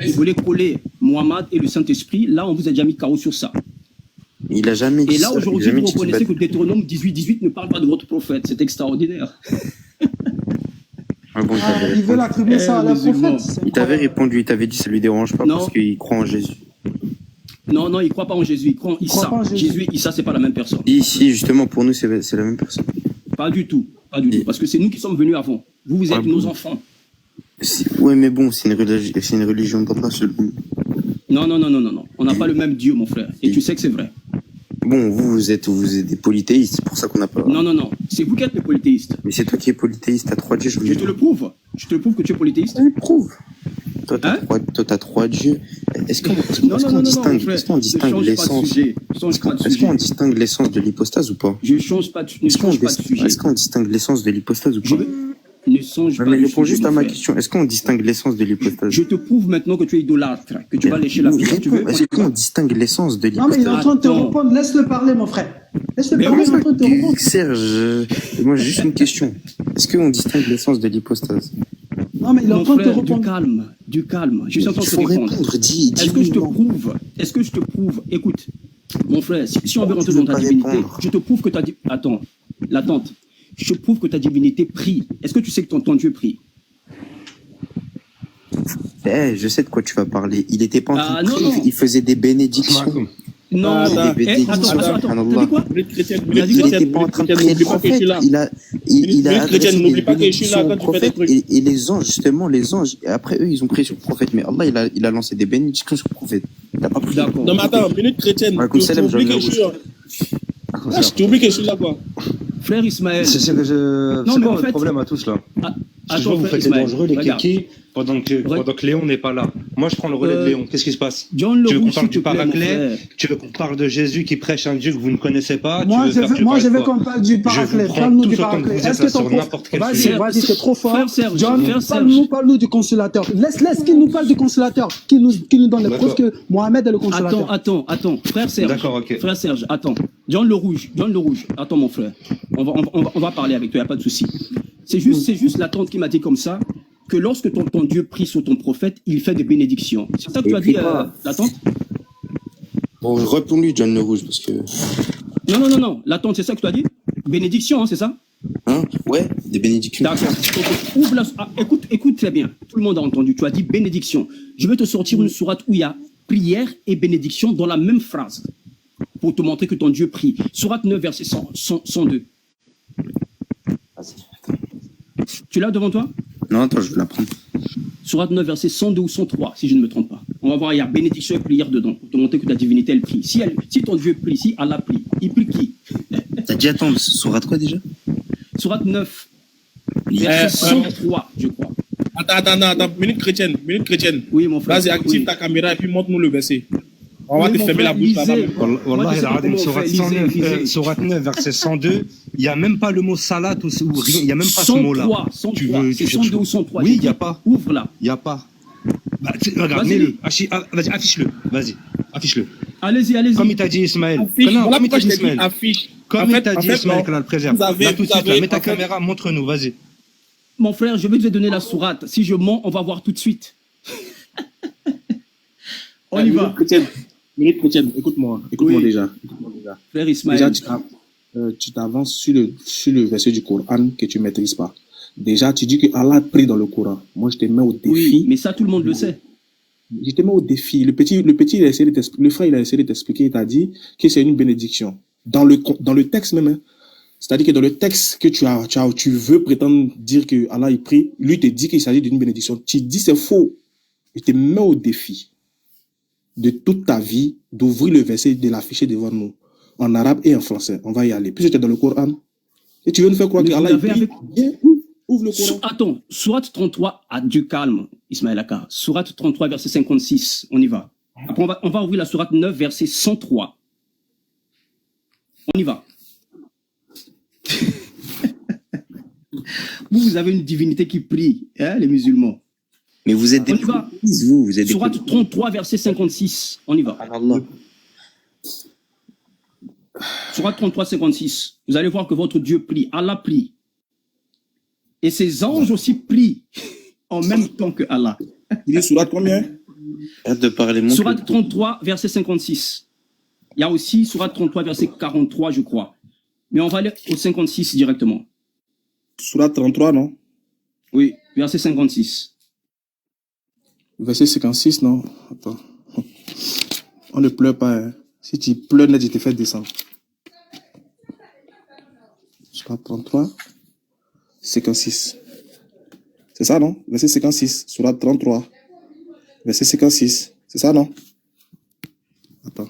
Il voulait coller Mohamed et le Saint-Esprit. Là, on vous a déjà mis KO sur ça. Il a jamais dit et là, ça. aujourd'hui, vous reconnaissez que Deutéronome 18 ne parle pas de votre prophète. C'est extraordinaire. Il veut l'attribuer ça à la prophète. Il t'avait répondu, il t'avait dit ça lui dérange pas parce qu'il croit en Jésus. Non, il croit pas en Jésus, il croit en Issa. Jésus et Issa, c'est pas la même personne. Ici, justement, pour nous, c'est la même personne. Pas du tout, parce que c'est nous qui sommes venus avant. Vous êtes nos enfants. Ouais, mais bon, c'est une religion d'Allah seulement. Non. On n'a pas le même Dieu, mon frère. Et tu sais que c'est vrai. Bon, vous êtes des polythéistes, c'est pour ça qu'on n'a pas... Non, c'est vous qui êtes les polythéistes. Mais c'est toi qui es polythéiste, t'as 3 dieux. Je te le prouve. Je te le prouve que tu es polythéiste. Je le prouve. Toi, t'as 3 dieux. Est-ce qu'on distingue l'essence? Est-ce qu'on distingue l'essence de l'hypostase ou pas? Je change pas de sujet. Est-ce qu'on distingue l'essence de l'hypostase ou pas? Ne songe pas. Mais réponds juste à ma question. Est-ce qu'on distingue l'essence de l'hypostase? Je te prouve maintenant que tu es idolâtre, que tu vas lécher la pierre. Est-ce qu'on distingue l'essence de l'hypostase? Non, mais il est en train de te répondre. Laisse-le parler, mon frère. Laisse-le parler, il est en train de te répondre. Serge, moi j'ai juste une question. Est-ce qu'on distingue l'essence de l'hypostase? Non, mais il est en train de te répondre. Du calme. Je suis en train de te répondre. Est-ce que je te prouve? Écoute, mon frère, si on veut rentrer dans ta divinité, je te prouve que ta divinité... Attends, l'attente. Je prouve que ta divinité prie. Est-ce que tu sais que ton Dieu prie? Je sais de quoi tu vas parler. Il était pas en train de prier, il faisait des bénédictions. Non, attends, t'as dit quoi? Il n'était pas en train de prier le prophète. Il a n'oublie pas que je suis là quand tu fais des trucs. Et les anges, justement, après eux, ils ont prié sur le prophète. Mais Allah, il a lancé des bénédictions sur le prophète. Il n'a pas prié. Non, mais attends, minute chrétienne. Tu oublies que je suis là, quoi. Frère Ismaël. C'est quoi votre problème à tous là? Je vois que vous faites les dangereux, les kékés, pendant que Léon n'est pas là. Moi, je prends le relais de Léon. Qu'est-ce qui se passe? Tu veux qu'on parle du paraclet? Tu veux qu'on parle de Jésus qui prêche un Dieu que vous ne connaissez pas? Moi, je veux qu'on parle du paraclet. Parle-nous du paraclet. Est-ce que ton prophète... Vas-y, c'est trop fort. John, parle-nous du consolateur. Laisse qu'il nous parle du consolateur, qui nous donne les preuves que Mohamed est le consolateur. Attends. Frère Serge. D'accord, ok. Frère Serge, attends. John le Rouge. Attends, mon frère. On va parler avec toi, il n'y a pas de souci. C'est juste la tante qui m'a dit comme ça, que lorsque ton Dieu prie sur ton prophète, il fait des bénédictions. C'est ça que tu as dit, la tante? Bon, réponds-lui, John le Rouge, parce que... Non. L'attente, c'est ça que tu as dit? Bénédiction, hein, c'est ça? Hein? Ouais, des bénédictions. D'accord. Ouvre écoute très bien. Tout le monde a entendu. Tu as dit bénédiction. Je vais te sortir une sourate où il y a prière et bénédiction dans la même phrase pour te montrer que ton Dieu prie. Sourate 9, verset 102. Tu l'as devant toi? Non, attends, je vais la prendre. Sourate 9, verset 102 ou 103, si je ne me trompe pas. On va voir, il y a bénédiction et prière dedans pour te montrer que ta divinité, elle prie. Si ton Dieu prie, si Allah prie, il prie qui? T'as dit, attends, sourate quoi déjà? Sourate 9, verset 103, je crois. Attends, minute chrétienne. Oui, mon frère. Vas-y, active ta caméra et puis montre-nous le verset. On va te fermer la bouche. Sourate 9, verset 102, il n'y a même pas le mot salat ou rien, il n'y a même pas ce mot-là. 103, c'est 102 ou 103. Oui, il n'y a pas. Ouvre là. Il n'y a pas. Bah, regarde, mets-le. Vas-y, affiche-le. Vas-y, affiche-le. Allez-y. Comme il t'a dit Ismaël. Comme il t'a dit Ismaël. Comme il t'a dit Ismaël, qu'on a le préserve. Là, tout de suite, mets ta caméra, montre-nous, vas-y. Mon frère, je vais te donner la sourate. Si je mens, on va voir tout de suite. On y va. Minute chrétienne, écoute-moi déjà. Frère Ismaël. Déjà, tu t'avances sur le verset du Coran que tu ne maîtrises pas. Déjà, tu dis que Allah prie dans le Coran. Moi, je te mets au défi. Oui, mais ça, tout le monde le sait. Je te mets au défi. Le petit, il a essayé de t'expliquer. Le frère, il a essayé de t'expliquer. Il t'a dit que c'est une bénédiction. Dans le texte même, hein. C'est-à-dire que dans le texte que tu veux prétendre dire que Allah il prie, lui te dit qu'il s'agit d'une bénédiction. Tu dis c'est faux. Je te mets au défi de toute ta vie d'ouvrir le verset, de l'afficher devant nous, en arabe et en français. On va y aller. Puisque tu es dans le Coran, et tu veux nous faire croire que Allah il prie, ouvre le Coran. Attends, sourate 33, du calme, Ismaël Aka. Sourate 33, verset 56, on y va. Après, on va ouvrir la sourate 9, verset 103. On y va. Vous avez une divinité qui prie, hein, les musulmans. Mais vous êtes des vous êtes Sourate 33, verset 56. On y va. Allah. Sourate 33, 56. Vous allez voir que votre Dieu prie. Allah prie. Et ses anges aussi prient en même temps que Allah. Il est sourate combien? Arrête de parler. Sourate 33, verset 56. Il y a aussi sourate 33, verset 43, je crois. Mais on va aller au 56 directement. Sourate 33, non? Oui, verset 56. Verset 56, non? Attends. On ne pleure pas. Hein. Si tu pleures, net, je te fais descendre. Sourate 33, 56. C'est ça, non? Verset 56. Sourate 33. Verset 56. C'est ça, non? Attends.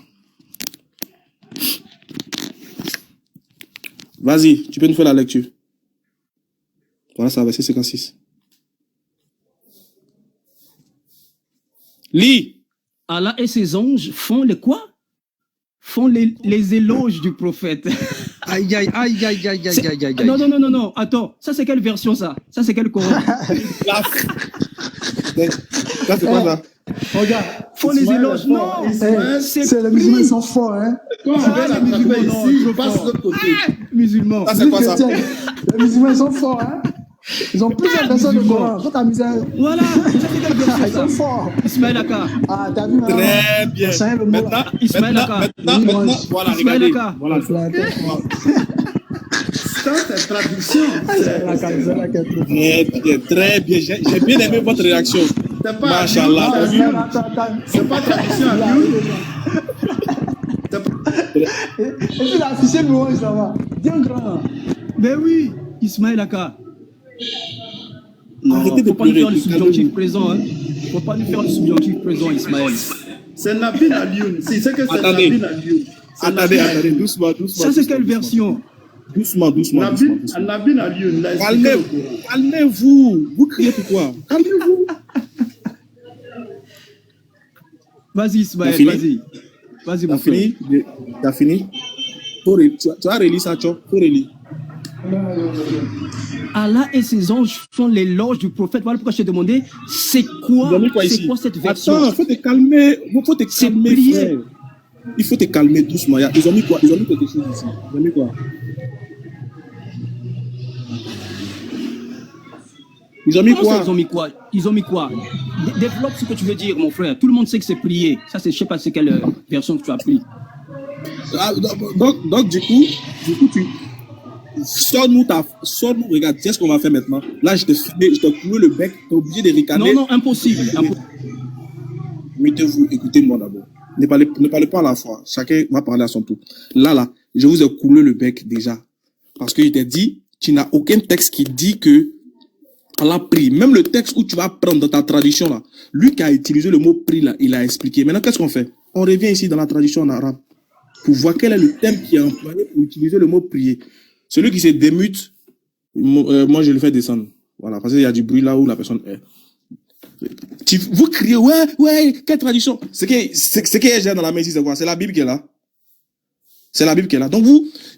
Vas-y, tu peux nous faire la lecture. Voilà, ça, verset 56. Lis. Allah et ses anges font les quoi? Font les éloges du prophète. Aïe. Non. Attends, ça c'est quelle version ça? Ça c'est quel Coran? Ça c'est quoi ça? Regarde. Font les éloges. Non, c'est les musulmans, ils sont forts, hein. Quand on met la musulman ici, je passe de l'autre côté. Musulmans. Ça c'est quoi ça? Les musulmans, ils sont forts, hein. Ils ont plusieurs personnes de Coran. Toi, ta misère. Voilà, ça c'est quelle version ça? Ils sont forts. Ismaël Aka. Ah, t'as vu, très bien. Ismaël Aka. Maintenant, voilà, Ismaël regardez. Aka. Voilà. C'est traduction. Très bien. J'ai bien aimé votre réaction. C'est pas Machallah. C'est pas traduction à Lyon. Et puis, il a affiché le mot, ça va. Bien grand. Ben oui, Ismaël Aka. Non, arrêtez de faut pas lui pleurer. faire le subjonctif présent, hein. Faut pas lui faire le subjonctif présent, Ismaël. C'est Nabil à Lyon. Si c'est que c'est Nabil à Lyon. Attendez, doucement. Ça, c'est quelle version? Doucement. Nabil à Lyon. Calmez-vous. Vous criez pourquoi? Calmez-vous. Vas-y, Ismaël, vas-y. Vas-y, mon frère. T'as fini? Tu as relire ça, tu as relire. Allah et ses anges font l'éloge du prophète. Voilà pourquoi je t'ai demandé, c'est quoi cette version? Attends, il faut te calmer. Frère. Il faut te calmer doucement. Ils ont mis quoi? Ils ont mis quelque chose ici. Ils ont mis quoi? Ils ont mis quoi? Développe ce que tu veux dire, mon frère. Tout le monde sait que c'est prier. Ça, je ne sais pas c'est quelle version que tu as pris. Donc, du coup, tu sors-nous, regarde, tiens ce qu'on va faire maintenant. Là, je te cloue le bec, t'es obligé de ricaner. Non, impossible. Mettez-vous, écoutez-moi d'abord. Ne parlez pas à la fois. Chacun va parler à son tour. Là, je vous ai coulé le bec déjà. Parce qu'il t'a dit, tu n'as aucun texte qui dit que Allah prie. Même le texte où tu vas prendre dans ta tradition là, lui qui a utilisé le mot prie là, il a expliqué. Maintenant, qu'est-ce qu'on fait? On revient ici dans la tradition en arabe pour voir quel est le thème qui est employé pour utiliser le mot prier. Celui qui se démute, moi je le fais descendre. Voilà, parce qu'il y a du bruit là où la personne est. Vous criez, ouais, quelle tradition? Ce qui est dans la main ici, c'est quoi? C'est la Bible qui est là. C'est la Bible qui est là. Donc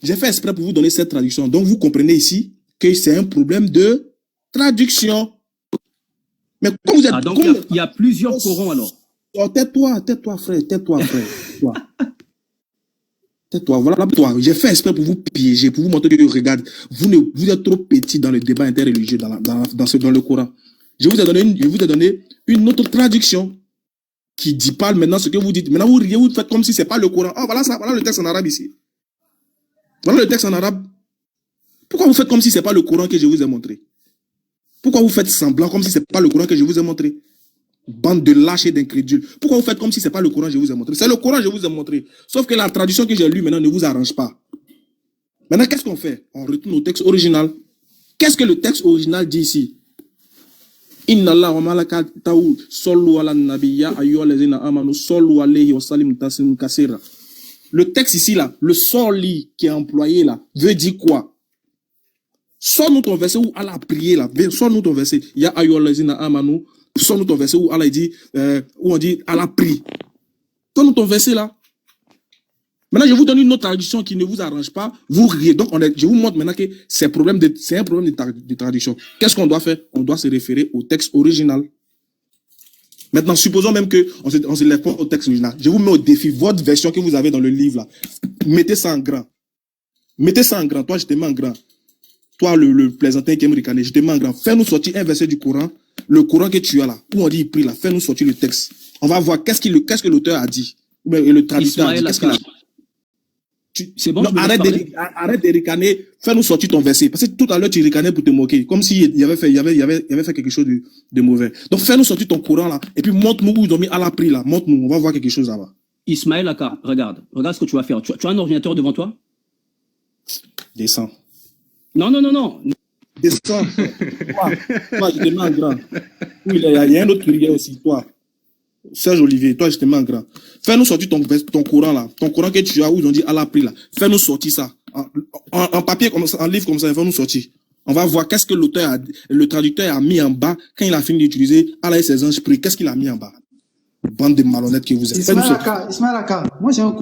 j'ai fait exprès pour vous donner cette traduction. Donc vous comprenez ici que c'est un problème de traduction. Mais comme vous êtes... donc il y a plusieurs Corans alors. Oh, tais-toi frère, tais-toi. Tais-toi, voilà toi. J'ai fait exprès pour vous piéger, pour vous montrer que, regarde, vous êtes trop petit dans le débat interreligieux dans le Coran. Je vous ai donné une autre traduction qui dit pas maintenant ce que vous dites. Maintenant, vous riez, vous faites comme si c'est pas le Coran. Oh, voilà le texte en arabe ici. Voilà le texte en arabe. Pourquoi vous faites comme si c'est pas le Coran que je vous ai montré? Pourquoi vous faites semblant comme si c'est pas le Coran que je vous ai montré? Bande de lâches et d'incrédules. Pourquoi vous faites comme si c'est pas le Coran que je vous ai montré? C'est le Coran que je vous ai montré. Sauf que la traduction que j'ai lue maintenant ne vous arrange pas. Maintenant, qu'est-ce qu'on fait? On retourne au texte original. Qu'est-ce que le texte original dit ici? Inna Allah wa malakatahu sallu ala nabiyya ayyuhallazina amanu sallu alayhi wa sallimu tasliman kaseera. Le texte ici là, le soli qui est employé là, veut dire quoi? Sors-nous ton verset où Allah a prié là. Sors-nous ton verset. Ya ayyuhallazina amanu. Sors-nous ton verset où Allah dit, où on dit Allah prie. Sors-nous ton verset là. Maintenant, je vous donne une autre traduction qui ne vous arrange pas. Vous riez. Donc, je vous montre maintenant que c'est un problème de traduction. Qu'est-ce qu'on doit faire? On doit se référer au texte original. Maintenant, supposons même qu'on ne se lève pas au texte original. Je vous mets au défi. Votre version que vous avez dans le livre là, mettez ça en grand. Mettez ça en grand. Toi, je te mets en grand. Toi, le plaisantin qui aime ricaner, je te mets en grand. Fais-nous sortir un verset du Coran. Le Coran que tu as là, où on dit il prie là, fais-nous sortir le texte. On va voir qu'est-ce que l'auteur a dit. Et le traducteur a dit. Qu'est-ce qu'il a dit? C'est bon, non, arrête de ricaner, fais-nous sortir ton verset. Parce que tout à l'heure, tu ricanais pour te moquer, comme s'il y avait fait quelque chose de mauvais. Donc, fais-nous sortir ton Coran là, et puis montre-nous où ils ont mis Allah prie là. Montre-nous, on va voir quelque chose là-bas. Ismaël Aka, regarde ce que tu vas faire. Tu as un ordinateur devant toi? Descends. Non. Descends. Toi, je te mets en grand. Il y a un autre prière aussi, toi. Serge Olivier, toi, je te mets en grand. Fais-nous sortir ton Coran là. Ton Coran que tu as où ils ont dit Allah prie là. Fais-nous sortir ça. En papier, comme ça, en livre comme ça, fais-nous sortir. On va voir qu'est-ce que le traducteur a mis en bas quand il a fini d'utiliser Allah et ses anges prient. Qu'est-ce qu'il a mis en bas? Bande de malhonnêtes que vous êtes. Ismaël Aka, moi j'ai un